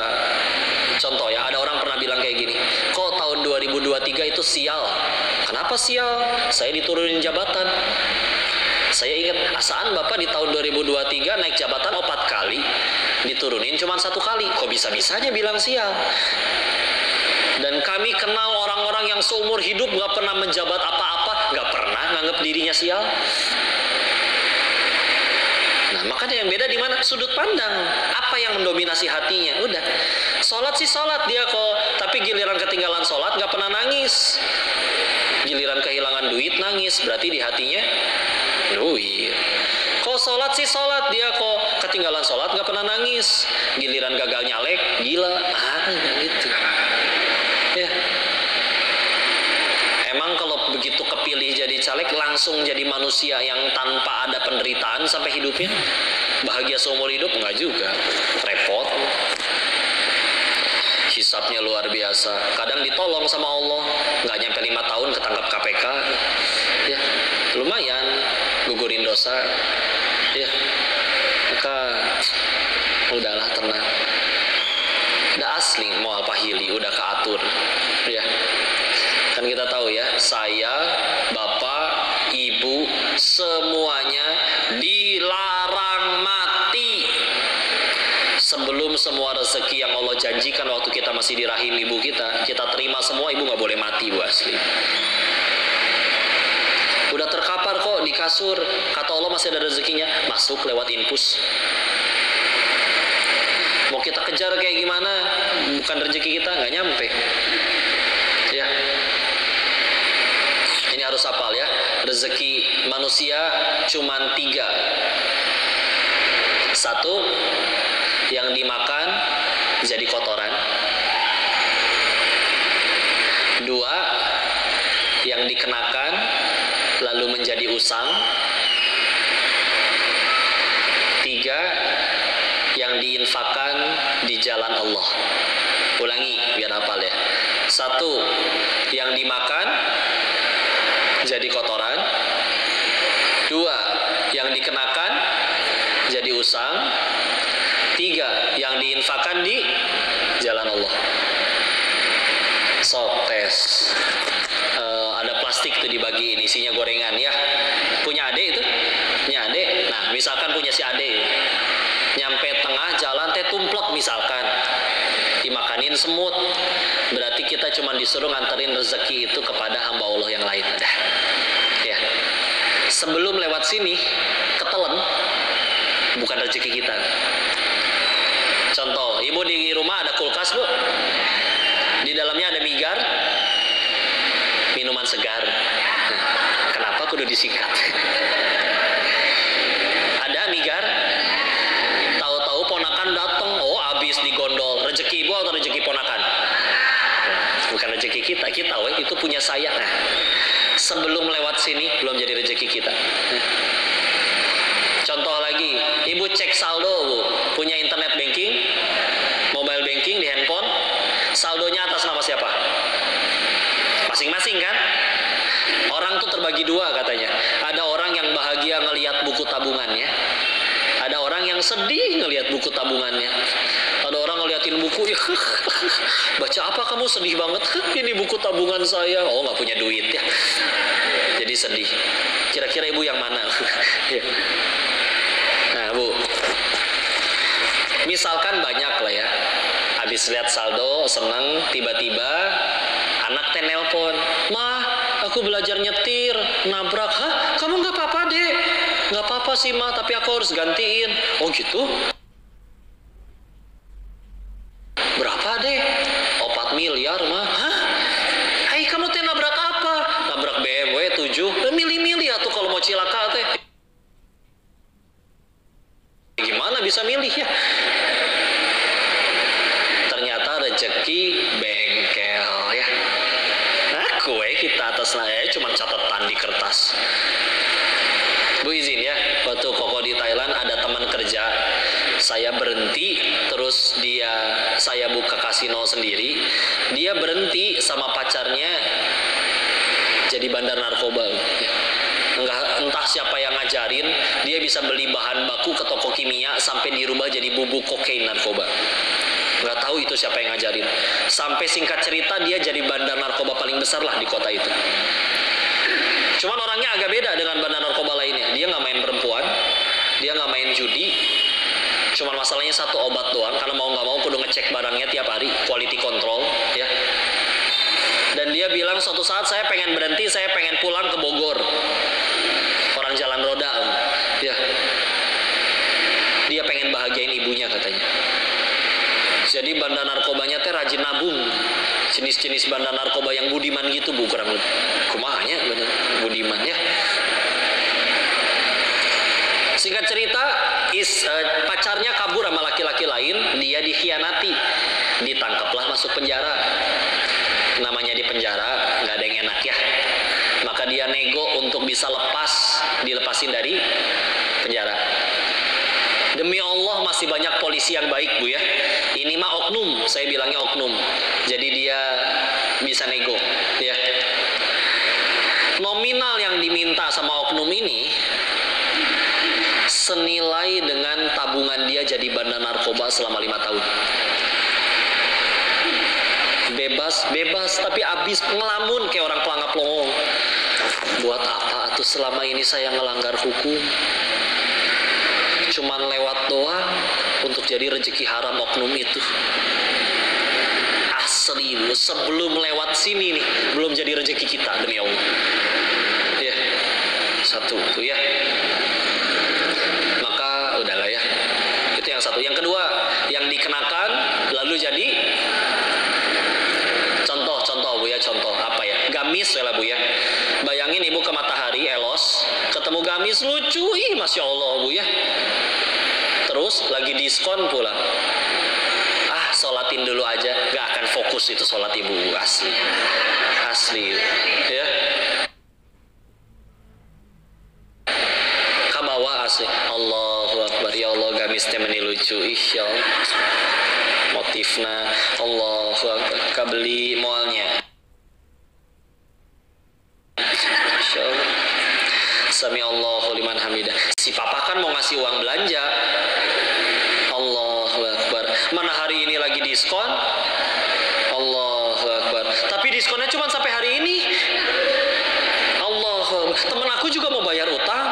contoh ya, ada orang pernah bilang kayak gini, kok tahun 2023 itu sial. Kenapa sial? Saya diturunin jabatan. Saya ingat, asaan Bapak di tahun 2023 naik jabatan 4 kali, diturunin cuma 1 kali. Kok bisa-bisanya bilang sial? Dan kami kenal orang-orang yang seumur hidup gak pernah menjabat apa-apa, gak pernah nganggap dirinya sial. Nah, makanya yang beda di mana? Sudut pandang. Apa yang mendominasi hatinya? Udah. Sholat sih sholat dia kok, tapi giliran ketinggalan sholat gak pernah nangis. Giliran kehilangan duit nangis, berarti di hatinya duit. Kok sholat sih sholat dia kok, ketinggalan sholat gak pernah nangis. Giliran gagal nyalek, gila. Gitu. Ya. Emang kalau begitu kepilih jadi caleg langsung jadi manusia yang tanpa ada penderitaan sampai hidupnya? Bahagia seumur hidup? Enggak juga. Repot. Hisapnya luar biasa. Kadang ditolong sama Allah, nggak nyampe 5 tahun ketangkap KPK. Ya, lumayan gugurin dosa. Ya, maka udahlah tenang. Udah asli mau apa hili, udah keatur. Ya, kan kita tahu ya, saya, bapak, ibu, semuanya dilarang mati sebelum semua rezeki yang Allah janjikan waktu kita masih di rahim ibu kita terima semua. Ibu nggak boleh mati, Bu, asli. Udah terkapar kok di kasur, kata Allah masih ada rezekinya, masuk lewat infus. Mau kita kejar kayak gimana, bukan rezeki kita, nggak nyampe. Ya, ini harus hafal ya, rezeki manusia cuman 3. 1, yang dimakan jadi kotoran. 2, yang dikenakan lalu menjadi usang. 3, yang diinfakkan di jalan Allah. Ulangi biar hafal ya. 1, yang dimakan jadi kotoran. 2, yang dikenakan jadi usang. 3, yang diinfakkan di jalan Allah. Tes. Ada plastik tuh dibagi, isinya gorengan ya. Punya adik itu? Punya adik. Nah, misalkan punya si adik, nyampe tengah jalan teh tumplek misalkan, dimakanin semut. Berarti kita cuma disuruh nganterin rezeki itu kepada hamba Allah yang lain. Udah. Ya. Sebelum lewat sini ketelen, bukan rezeki kita. Contoh, ibu di rumah ada kulkas, Bu. Di dalamnya ada migar, minuman segar. Kenapa kudu disikat? Ada migar, tahu-tahu ponakan datang, oh habis digondol. Rezeki ibu atau rezeki ponakan? Bukan rezeki kita, itu punya saya. Nah, sebelum lewat sini belum jadi rezeki kita. Contoh lagi, ibu cek saldo, Bu. Punya internet banking, mobile banking di handphone, saldonya atas masing-masing kan. Orang tuh terbagi dua katanya. Ada orang yang bahagia ngelihat buku tabungannya, ada orang yang sedih ngelihat buku tabungannya. Ada orang ngeliatin buku, ya, baca apa kamu sedih banget? Ini buku tabungan saya. Oh, nggak punya duit ya, jadi sedih. Kira-kira ibu yang mana? Nah bu, misalkan banyak lah ya, habis lihat saldo seneng, tiba-tiba anak teh nelpon, "Mah, aku belajar nyetir, nabrak." "Hah? Kamu nggak apa-apa deh?" "Nggak apa-apa sih mah, tapi aku harus gantiin." "Oh gitu? Berapa deh?" "Oh 4 miliar mah." "Hah? Hai kamu teh nabrak apa?" "Nabrak BMW 7. Milih-milih atuh kalau mau cilaka teh. Gimana bisa milih ya? Ternyata rezeki bengkel ya. Nah, kue kita atas naya cuma catatan di kertas. Bu izin ya, waktu koko di Thailand ada teman kerja, saya berhenti, terus saya buka kasino sendiri, dia berhenti sama pacarnya jadi bandar narkoba. Entah siapa yang ngajarin, dia bisa beli bahan baku ke toko kimia sampai dirubah jadi bubuk kokain narkoba. Nggak tahu itu siapa yang ngajarin. Sampai singkat cerita dia jadi bandar narkoba paling besar lah di kota itu. Cuman orangnya agak beda dengan bandar narkoba lainnya. Dia nggak main perempuan, dia nggak main judi. Cuman masalahnya satu, obat doang. Karena mau nggak mau kudu ngecek barangnya tiap hari, quality control ya. Dan dia bilang suatu saat saya pengen berhenti, saya pengen pulang ke Bogor. Orang jalan roda ya. Dia pengen bahagiain ibunya katanya. Jadi bandar narkobanya teh rajin nabung. Jenis-jenis bandar narkoba yang budiman gitu bu, kurang lebih. Kumahanya bandar budiman ya. Singkat cerita, pacarnya kabur sama laki-laki lain, dia dikhianati, ditangkaplah masuk penjara. Namanya di penjara nggak ada yang enak ya. Maka dia nego untuk bisa dilepasin dari penjara. Demi Allah masih banyak polisi yang baik bu ya. Ini mah oknum, saya bilangnya oknum. Jadi dia bisa nego ya. Nominal yang diminta sama oknum ini senilai dengan tabungan dia jadi bandar narkoba selama 5 tahun. Bebas, tapi abis ngelamun kayak orang pelangap longong. Buat apa atuh selama ini saya ngelanggar hukum? Cuman lewat doang untuk jadi rezeki haram oknum itu. Asli, sebelum lewat sini nih, belum jadi rezeki kita demi Allah. Ya, satu tuh ya. Maka udahlah ya. Itu yang satu. Yang kedua, yang dikenakan lalu jadi contoh bu ya, contoh apa ya, gamis ya lah bu ya. Bayangin ibu ke Matahari Elos ketemu gamis lucu, masya Allah bu ya. Terus lagi diskon pula, sholatin dulu aja, gak akan fokus itu sholat ibu, asli ya. Kabawa asli, Allahu Akbar, ya Allah gamis teh meni lucu, ya Allah. Motifna Allahu Akbar, kabeli moalnya. Masya Allah. Sami Allahu liman hamidah. Si papa kan mau ngasih uang belanja. Allahu Akbar. Mana hari ini lagi diskon? Allahu Akbar. Tapi diskonnya cuma sampai hari ini. Allahu Akbar. Temen aku juga mau bayar utang.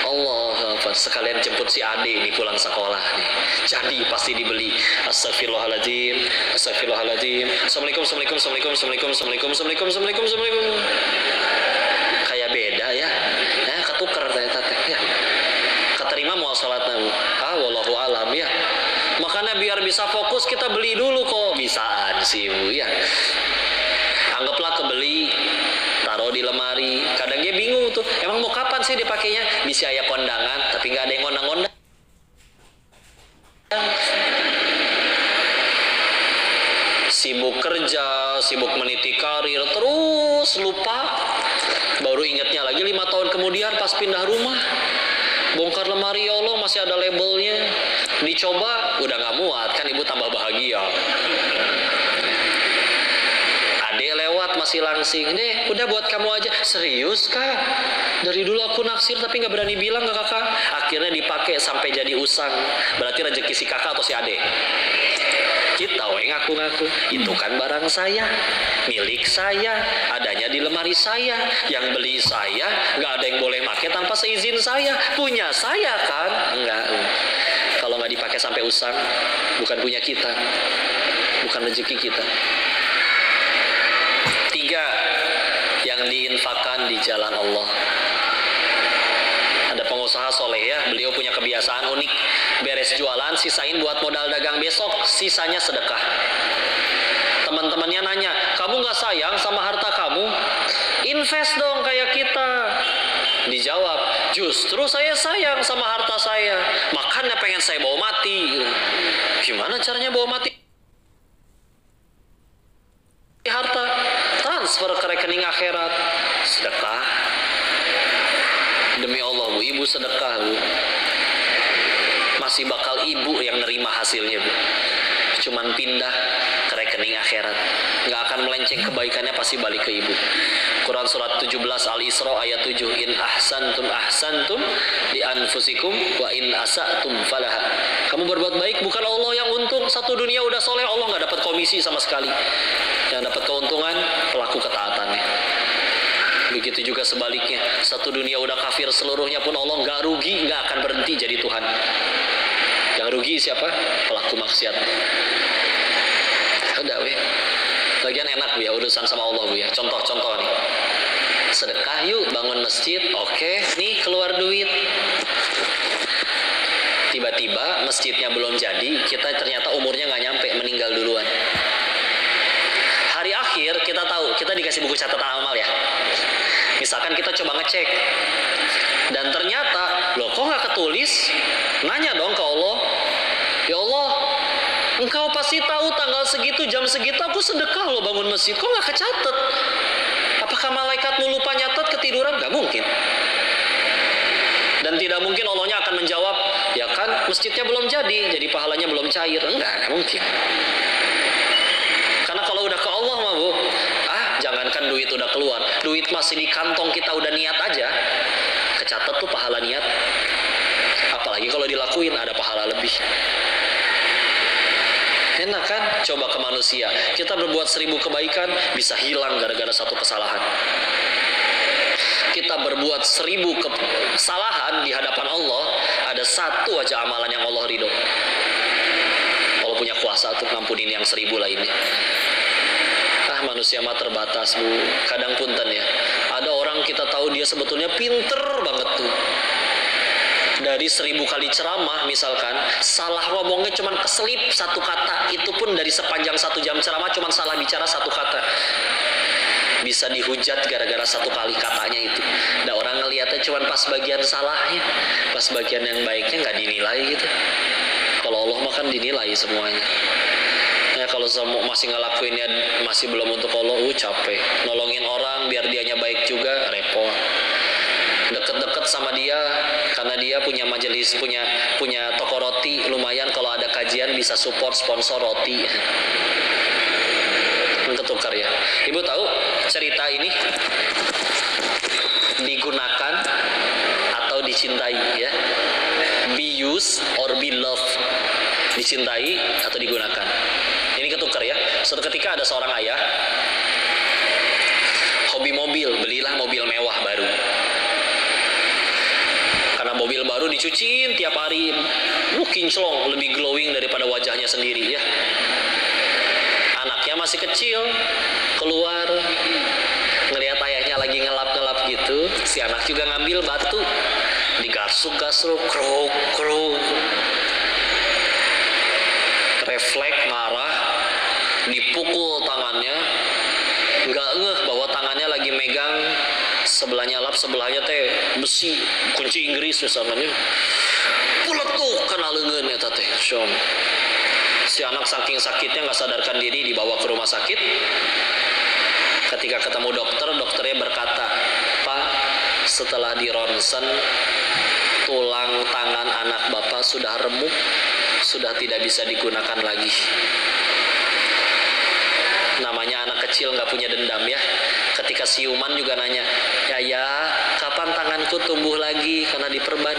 Allahu Akbar. Sekalian jemput si Ade ini pulang sekolah nih. Jadi pasti dibeli. Astagfirullahaladzim. Astagfirullahaladzim. Assalamualaikum. Kayak beda ya. Ketukar ternyata ya. Keterima mau sholat nabu. Wallahu alam ya. Makanya biar bisa fokus kita beli dulu kok. Bisaan sih bu ya. Anggaplah kebeli, taruh di lemari. Kadang dia bingung tuh. Emang mau kapan sih dipakainya? Bisa ya kondangan, tapi nggak ada yang ngondang-ngondang. Sibuk kerja, sibuk meniti karir, terus lupa. Baru ingatnya lagi 5 tahun kemudian pas pindah rumah. Bongkar lemari, ya Allah masih ada labelnya. Dicoba, udah gak muat, kan ibu tambah bahagia. Ade lewat taksi langsing, deh udah buat kamu aja. Serius kak? Dari dulu aku naksir tapi nggak berani bilang ke kakak. Akhirnya dipakai sampai jadi usang. Berarti rezeki si kakak atau si adek? Kita ngaku-ngaku, itu kan barang saya, milik saya, adanya di lemari saya, yang beli saya, nggak ada yang boleh pakai tanpa seizin saya, punya saya kan? Enggak. Kalau nggak dipakai sampai usang, bukan punya kita, bukan rezeki kita. 3, yang diinfakkan di jalan Allah. Ada pengusaha soleh ya, beliau punya kebiasaan unik, beres jualan sisain buat modal dagang besok, sisanya sedekah. Teman-temannya nanya, kamu gak sayang sama harta kamu? Invest dong kayak kita. Dijawab, justru saya sayang sama harta saya, makanya pengen saya bawa mati. Gimana caranya bawa mati harta? Transfer ke rekening akhirat, sedekah. Demi Allah bu, ibu sedekah bu, masih bakal ibu yang nerima hasilnya bu. Cuman pindah ke rekening akhirat, nggak akan melenceng, kebaikannya pasti balik ke ibu. Quran surat 17 Al-Isra ayat 7, in ahsantum ahsantum li anfusikum wa in asatum falaha. Kamu berbuat baik, bukan Allah yang untung. Satu dunia udah soleh, Allah nggak dapat komisi sama sekali. Yang dapat keuntungan pelaku ketaatannya. Begitu juga sebaliknya, satu dunia udah kafir seluruhnya pun Allah nggak rugi, nggak akan berhenti jadi Tuhan. Yang rugi siapa? Pelaku maksiat. Udah weh, bagian enak bu ya urusan sama Allah bu ya. Contoh-contoh nih, sedekah yuk, bangun masjid, oke, nih keluar duit. Tiba-tiba masjidnya belum jadi, kita ternyata umurnya nggak nyampe, meninggal duluan. Hari akhir kita tahu, kita dikasih buku catatan amal ya. Misalkan kita coba ngecek, dan ternyata, loh kok nggak ketulis? Nanya dong ke Allah, ya Allah, engkau pasti tahu tanggal segitu, jam segitu aku sedekah loh bangun masjid, kok nggak kecatet? Apakah malaikatmu lupa nyatet, ketiduran? Nggak mungkin. Dan tidak mungkin Allahnya akan menjawab, ya kan masjidnya belum jadi pahalanya belum cair. Enggak mungkin. Karena kalau udah ke Allah mah bu, jangankan duit udah keluar, duit masih di kantong kita udah niat aja, kecatat tuh pahala niat. Apalagi kalau dilakuin ada pahala lebih. Enak kan? Coba ke manusia, kita berbuat 1000 kebaikan bisa hilang gara-gara satu kesalahan. Kita berbuat 1000 kesalahan di hadapan Allah, ada satu aja amalan yang Allah ridho. Allah punya kuasa untuk ngampunin yang 1000 lainnya. Manusia mah terbatas bu. Kadang punten ya, ada orang kita tahu dia sebetulnya pinter banget tuh. Dari 1000 kali ceramah misalkan, salah ngomongnya cuman keselip satu kata. Itu pun dari sepanjang 1 jam ceramah cuman salah bicara satu kata. Bisa dihujat gara-gara satu kali katanya itu. Nah orang ngeliatnya cuman pas bagian salahnya, pas bagian yang baiknya nggak dinilai gitu. Kalau Allah mah kan dinilai semuanya. Ya kalau masih ngelakuinnya masih belum untuk Allah, capek. Nolongin orang biar dianya baik juga repot. Deket-deket sama dia karena dia punya majelis, punya toko roti, lumayan kalau ada kajian bisa support sponsor roti. Ketukar ya. Ibu tahu cerita ini digunakan atau dicintai ya. Be used or be loved. Dicintai atau digunakan. Ini ketukar ya. Suatu ketika ada seorang ayah hobi mobil, belilah mobil mewah baru. Karena mobil baru dicuciin tiap hari, kinclong, lebih glowing daripada wajahnya sendiri ya. Anaknya masih kecil, keluar ngelihat ayahnya lagi ngelap-ngelap gitu, si anak juga ngambil batu, digasuk-gasuk, kruk. Refleks marah, dipukul tangannya, nggak ngeh bahwa tangannya lagi megang sebelahnya lap, sebelahnya teh besi, kunci Inggris misalnya, puletuk kena leungeun eta teh, syom. Si anak saking sakitnya nggak sadarkan diri, dibawa ke rumah sakit. Ketika ketemu dokter, dokternya berkata, Pak, setelah dironsen, tulang tangan anak bapak sudah remuk, sudah tidak bisa digunakan lagi. Namanya anak kecil nggak punya dendam ya. Ketika siuman juga nanya, ya kapan tanganku tumbuh lagi karena diperban.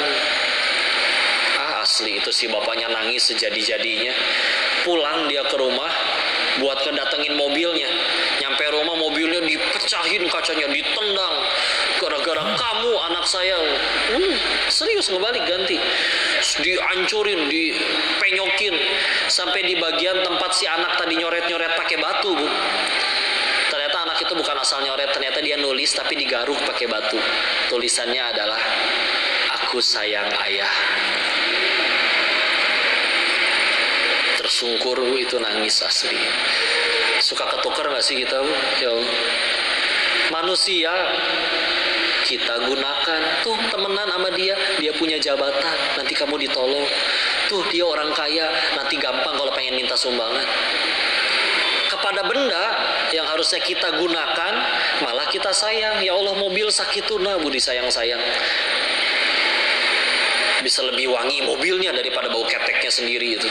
Asli itu si bapaknya nangis sejadi-jadinya. Pulang dia ke rumah buat kedatengin mobilnya. Nyampe rumah mobilnya dipecahin kacanya, ditendang. Gara-gara kamu anak saya. Serius ngebalik ganti. Dihancurin, dipenyokin. Sampai di bagian tempat si anak tadi nyoret-nyoret pakai batu, Bu. Ternyata anak itu bukan asal nyoret, ternyata dia nulis tapi digaruk pakai batu. Tulisannya adalah, aku sayang ayah. Tersungkur itu nangis asli. Suka ketukar gak sih kita, Bu? Ya Allah. Manusia kita gunakan. Tuh temenan sama dia punya jabatan, nanti kamu ditolong. Tuh dia orang kaya, nanti gampang kalau pengen minta sumbangan. Kepada benda yang harusnya kita gunakan, malah kita sayang. Ya Allah, mobil sakituna, Bu, disayang-sayang. Bisa lebih wangi mobilnya daripada bau keteknya sendiri itu.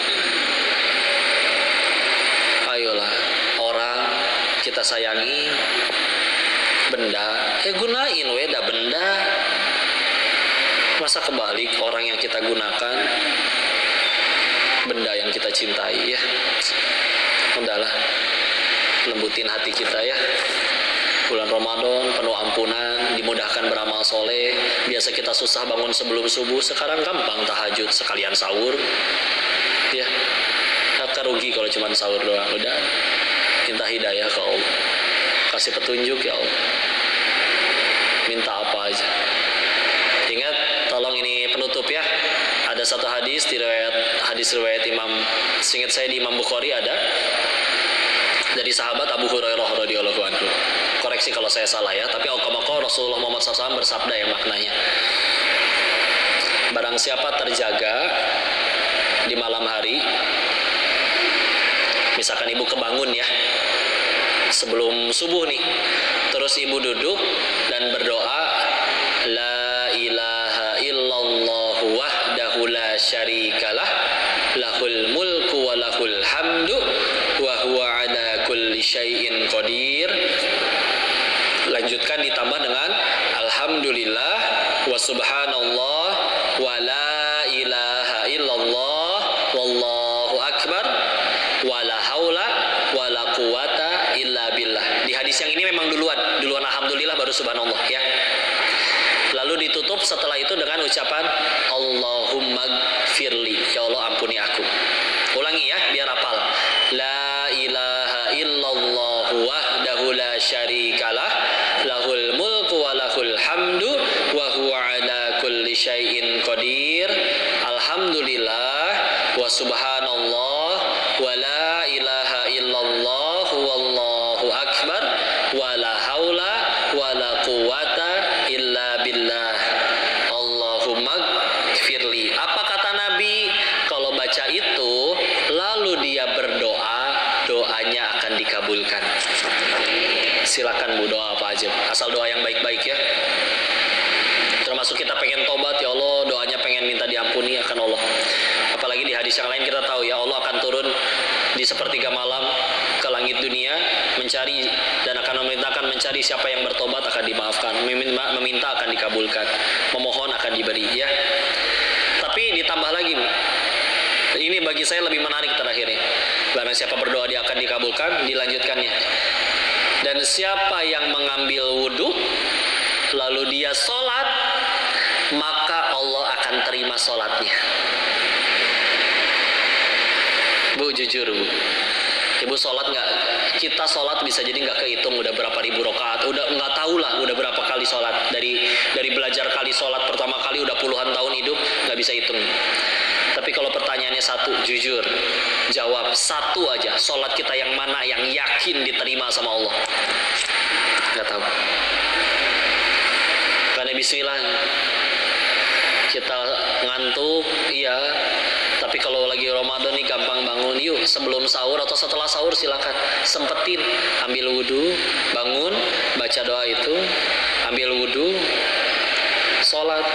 Ayolah, orang kita sayangi, benda, gunain weda benda. Masa kebalik, orang yang kita gunakan, benda yang kita cintai ya. Udahlah, lembutin hati kita ya. Bulan Ramadan penuh ampunan, dimudahkan beramal soleh. Biasa kita susah bangun sebelum subuh, sekarang gampang tahajud sekalian sahur ya. Gak rugi kalau cuma sahur doang. Udah, minta hidayah ke Allah, kasih petunjuk ya Allah, minta apa aja. Ingat, tolong ini penutup ya. Ada satu hadis riwayat Imam, seingat saya di Imam Bukhari ada, dari sahabat Abu Hurairah radhiyallahu anhu. Koreksi kalau saya salah ya, tapi al-qamakor Rasulullah Muhammad SAW bersabda yang maknanya, barang siapa terjaga di malam hari, misalkan ibu kebangun ya sebelum subuh nih, terus ibu duduk dan berdoa, la ilaha illallah wahdahu la syarikalah, lahul mulku wa lahul hamdu wa huwa ala kulli syai'in qadir. Lanjutkan ditambah dengan alhamdulillah wa subhanallah wa la ilaha illallah wallahu akbar wa la haula wa la quwata illa billah. Di hadis yang ini memang duluan alhamdulillah baru subhanallah ya. Lalu ditutup setelah itu dengan ucapan Allahumma gfirli, ya Allah ampuni aku. Ulangi ya biar hafal. La ilaha illallah wahdahu la syarikalah, lahul mulku wa lahul hamdu wa huwa ala kulli syai'in qadir. Alhamdulillah wa subhanallah wa la ilaha illallah wallahu akbar wa la haula wa la quwata illa billah. Allahumma gfirli. Apa kata Nabi? Kalau baca itu lalu dia berdoa, doanya akan dikabulkan. Silakan Bu, doa apa aja, asal doa yang baik-baik ya. Termasuk kita pengen tobat, ya Allah, doanya pengen minta diampuni akan Allah. Apalagi di hadis yang lain kita tahu ya, Allah akan turun di sepertiga malam ke langit dunia mencari dan akan memerintahkan mencari siapa yang bertobat akan dimaafkan, meminta akan dikabulkan, memohon akan diberi ya. Tapi ditambah lagi Bu, ini bagi saya lebih menarik terakhirnya. Barang siapa berdoa dia akan dikabulkan, dilanjutkannya. Dan siapa yang mengambil wudhu lalu dia sholat, maka Allah akan terima sholatnya. Bu, jujur Bu, Ibu sholat nggak? Kita sholat bisa jadi nggak kehitung udah berapa ribu rakaat, udah nggak tahu lah udah berapa kali sholat. Dari belajar kali sholat pertama kali udah puluhan tahun hidup, nggak bisa hitung. Tapi kalau pertanyaannya satu, jujur jawab satu aja, sholat kita yang mana yang yakin diterima sama Allah? Nggak tahu. Karena bismillah kita ngantuk, iya. Tapi kalau lagi Ramadan nih gampang bangun, yuk sebelum sahur atau setelah sahur silakan sempetin, ambil wudhu, bangun, baca doa itu, ambil wudhu, sholat.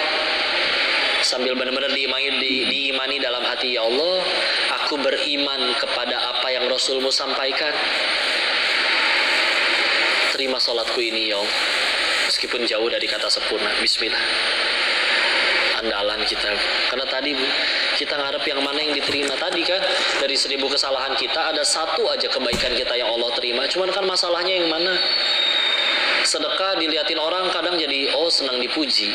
Sambil benar-benar diimani dalam hati, ya Allah, aku beriman kepada apa yang Rasulmu sampaikan. terima sholatku ini ya Allah. Meskipun jauh dari kata sempurna. Bismillah. Andalan kita. Karena tadi kita ngarep yang mana yang diterima. Tadi kan dari 1000 kesalahan kita ada satu aja kebaikan kita yang Allah terima. Cuman kan masalahnya yang mana? Sedekah diliatin orang kadang jadi senang dipuji.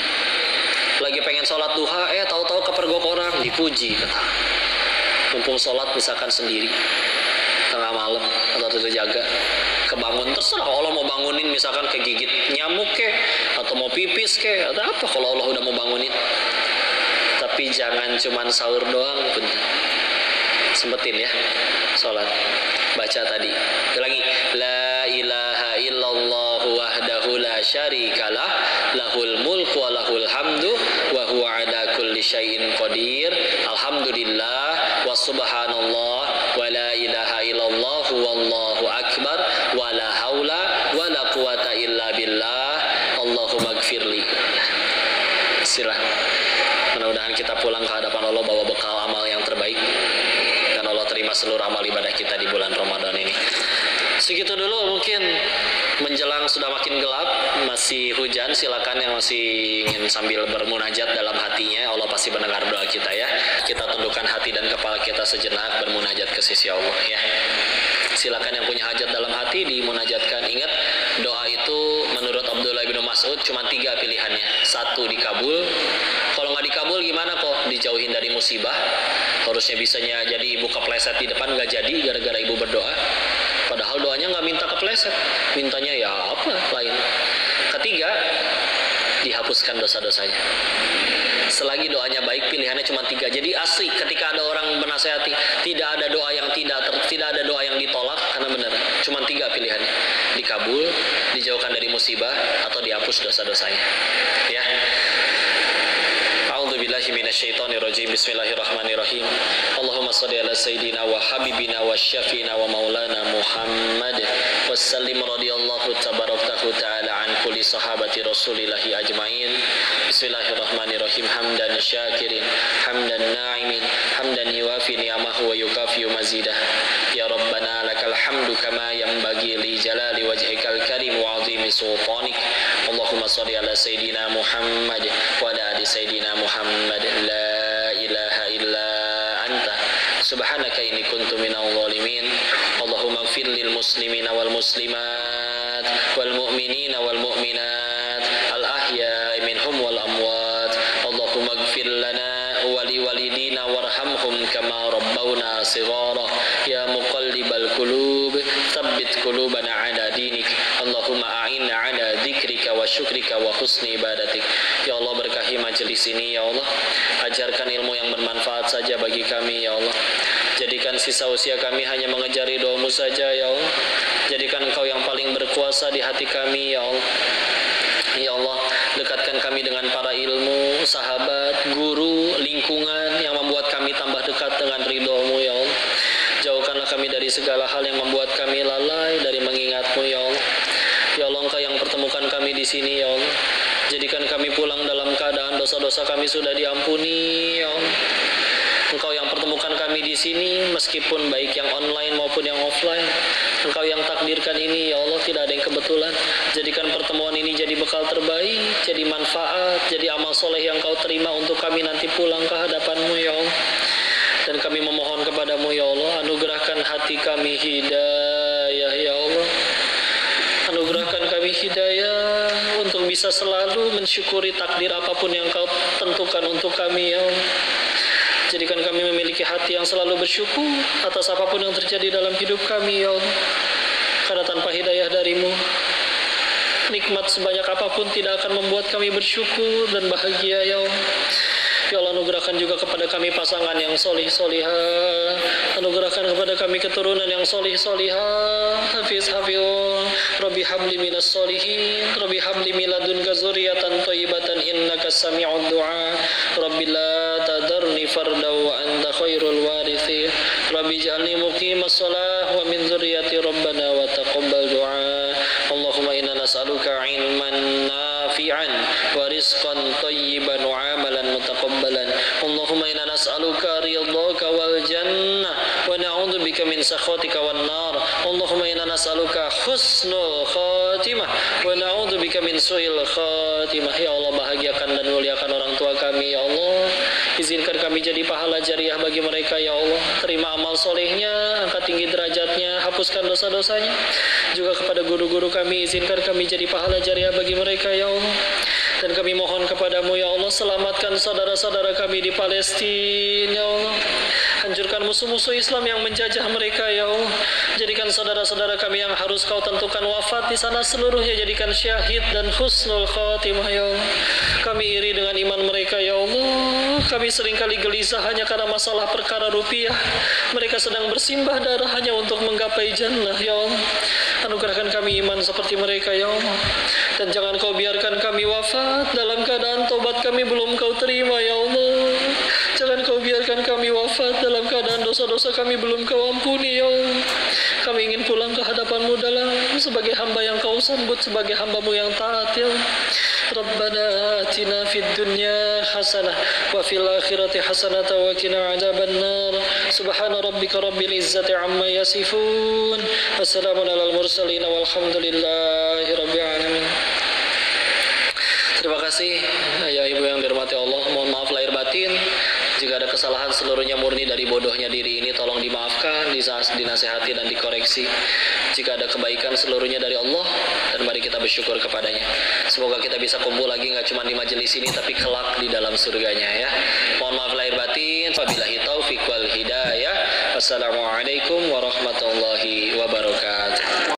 Lagi pengen sholat duha, tahu-tahu kepergok orang dipuji kata. Mumpung sholat misalkan sendiri tengah malam atau terjaga kebangun, terserah Allah mau bangunin misalkan kegigit nyamuk ke atau mau pipis ke atau apa, kalau Allah udah mau bangunin. Tapi jangan cuman sahur doang, punten. Sempetin ya sholat, baca tadi lagi la ilaha illallah wahdahu la syarikalah lahul mulku wa lahul hamdu wa huwa ala kulli syai'in qadir alhamdulillah wa subhanallah wa la ilaha illallah wallahu akbar wa la haula wa la quwata illa billah Allahumma gfirli. Silah, mudah-mudahan kita pulang ke hadapan Allah bawa bekal amal yang terbaik dan Allah terima seluruh amal ibadah kita di bulan Ramadan ini. Segitu dulu, mungkin menjelang sudah makin gelap, masih hujan, silakan yang masih ingin sambil bermunajat dalam hatinya, Allah pasti mendengar doa kita ya. Kita tundukkan hati dan kepala kita sejenak bermunajat ke sisi Allah ya. Silakan yang punya hajat dalam hati dimunajatkan. Ingat, doa itu menurut Abdullah bin Mas'ud cuma 3 pilihannya. 1 dikabul, kalau nggak dikabul gimana kok? Dijauhin dari musibah. Harusnya bisanya jadi ibu kepleset di depan, nggak jadi gara-gara ibu berdoa. Padahal doanya nggak minta kepleset, mintanya ya apa lain. Ketiga, dihapuskan dosa-dosanya. Selagi doanya baik, pilihannya cuma 3. Jadi asli ketika ada orang menasehati, tidak ada doa yang tidak ada doa yang ditolak, karena benar cuma 3 pilihannya: dikabul, dijauhkan dari musibah, atau dihapus dosa-dosanya. Ya. A'udzubillahi minasyaitonirrajim. Bismillahirrahmanirrahim. Allahumma shalli ala sayyidina wa habibina wa syafiina wa maulana Muhammad wa sallim radhiyallahu tabaraktahu ta'ala an kulli sahabati rasulillahi ajmain. Bismillahirrahmanirrahim. Hamdan syakirin, hamdan na'imin, hamdan yuwafi ni'amahu wa yukafiyu mazidah. Ya Rabbana lakal hamdu kama yanbaghi li jalali wajhikal karim wa 'azimi sultanik. Allahumma shalli ala sayyidina Muhammad wa ala ali sayyidina Muhammad. La ilaha illa anta subhanaka inni kuntu minal zalimin. Allahumma ighfir lil muslimina wal muslimat wal mu'minina wal mu'minat al ahya'i minhum wal amwat. Allahumma ighfir lana wa li walidina warhamhum kama rabbawna shighara. Ya muqallibal qulub tsabbit qulubana ala dinik. Allahumma a'inna ala dzikrika wa syukrika wa husni ibadatik. Ya Allah, berkahi majelis ini ya Allah. Ajarkan ilmu yang bermanfaat saja bagi kami ya Allah. Jadikan sisa usia kami hanya mengejar ridho-Mu saja ya Allah. Jadikan Engkau yang paling berkuasa di hati kami ya Allah. Ya Allah, dekatkan kami dengan para ilmu, sahabat, guru, lingkungan yang membuat kami tambah dekat dengan ridho-Mu ya Allah. Jauhkanlah kami dari segala hal yang membuat kami lalai dari mengingat-Mu ya Allah. Ya Allah, Engkau yang pertemukan kami di sini ya Allah. Jadikan kami pulang dalam keadaan dosa-dosa kami sudah diampuni ya Allah. Engkau yang pertemukan kami di sini, meskipun baik yang online maupun yang offline. Engkau yang takdirkan ini ya Allah, tidak ada yang kebetulan. Jadikan pertemuan ini jadi bekal terbaik, jadi manfaat, jadi amal soleh yang Kau terima untuk kami nanti pulang ke hadapan-Mu ya Allah. Dan kami memohon kepadamu ya Allah, anugerahkan hati kami hidayah ya Allah. Anugerahkan kami hidayah untuk bisa selalu mensyukuri takdir apapun yang Kau tentukan untuk kami ya Allah. Jadikan kami memiliki hati yang selalu bersyukur atas apapun yang terjadi dalam hidup kami ya Allah. Karena tanpa hidayah dari-Mu, nikmat sebanyak apapun tidak akan membuat kami bersyukur dan bahagia ya Allah. Ya Allah, anugerahkan juga kepada kami pasangan yang solih-solihah. Anugerahkan kepada kami keturunan yang solih-solihah. Hafiz Rabbi habli minas solihin. Rabbi habli miladunka zuriyatan thayyibatan innaka sami'ud du'a. Rabbi la tadarni farda wa anta khairul warithin. Rabbi ij'alni muqimas shalah wa min zurriyyati rabbana wa taqabbal du'a. Allahumma inna nas'aluka ilman nafi'an nafi'an wa rizqan thayyiban wa amalan mutaqabbalan. Allahumma inna nas'aluka ridhaka wal jannah wa na'udzubika min sakhatika wan nar. Allahumma inna nas'aluka husnul khatimah wa na'udzubika min su'il khatimah. Ya Allah, bahagiakan dan muliakan orang tua kami ya Allah. Izinkan kami jadi pahala jariah bagi mereka ya Allah. Terima amal solehnya, angkat tinggi derajatnya, hapuskan dosa-dosanya. Juga kepada guru-guru kami, izinkan kami jadi pahala jariah bagi mereka ya Allah. Dan kami mohon kepadamu ya Allah, selamatkan saudara-saudara kami di Palestina ya Allah. Hancurkan musuh-musuh Islam yang menjajah mereka ya Allah. Jadikan saudara-saudara kami yang harus kau tentukan wafat di sana seluruhnya jadikan syahid dan husnul khatimah ya Allah. Kami iri dengan iman mereka ya Allah. Kami seringkali gelisah hanya karena masalah perkara rupiah. Mereka sedang bersimbah darah hanya untuk menggapai jannah ya Allah. Anugerahkan kami iman seperti mereka ya Allah. Dan jangan kau biarkan kami wafat dalam keadaan tobat kami belum kau terima ya Allah. Jangan kau biarkan kami wafat dalam keadaan dosa-dosa kami belum kau ampuni ya Allah. Kami ingin pulang ke hadapanmu dalam sebagai hamba yang kau sambut, sebagai hambamu yang taat ya Allah. Rabbana atina fid dunya hasanah wa fil akhirati hasanah wa qina adzabannar. Subhana rabbika rabbil izzati amma yasifun. Wassalamun alal mursalin walhamdulillahi rabbil alamin. Terima kasih ayah ibu yang dirahmati Allah. Mohon maaf lahir batin. Jika ada kesalahan seluruhnya murni dari bodohnya diri ini, tolong dimaafkan, dinasehati dan dikoreksi. Jika ada kebaikan seluruhnya dari Allah, dan mari kita bersyukur kepadanya. Semoga kita bisa kumpul lagi nggak cuma di majelis ini, tapi kelak di dalam surganya ya. Mohon maaf lahir batin. Wabillahi taufiq wal hidayah. Wassalamualaikum warahmatullahi wabarakatuh.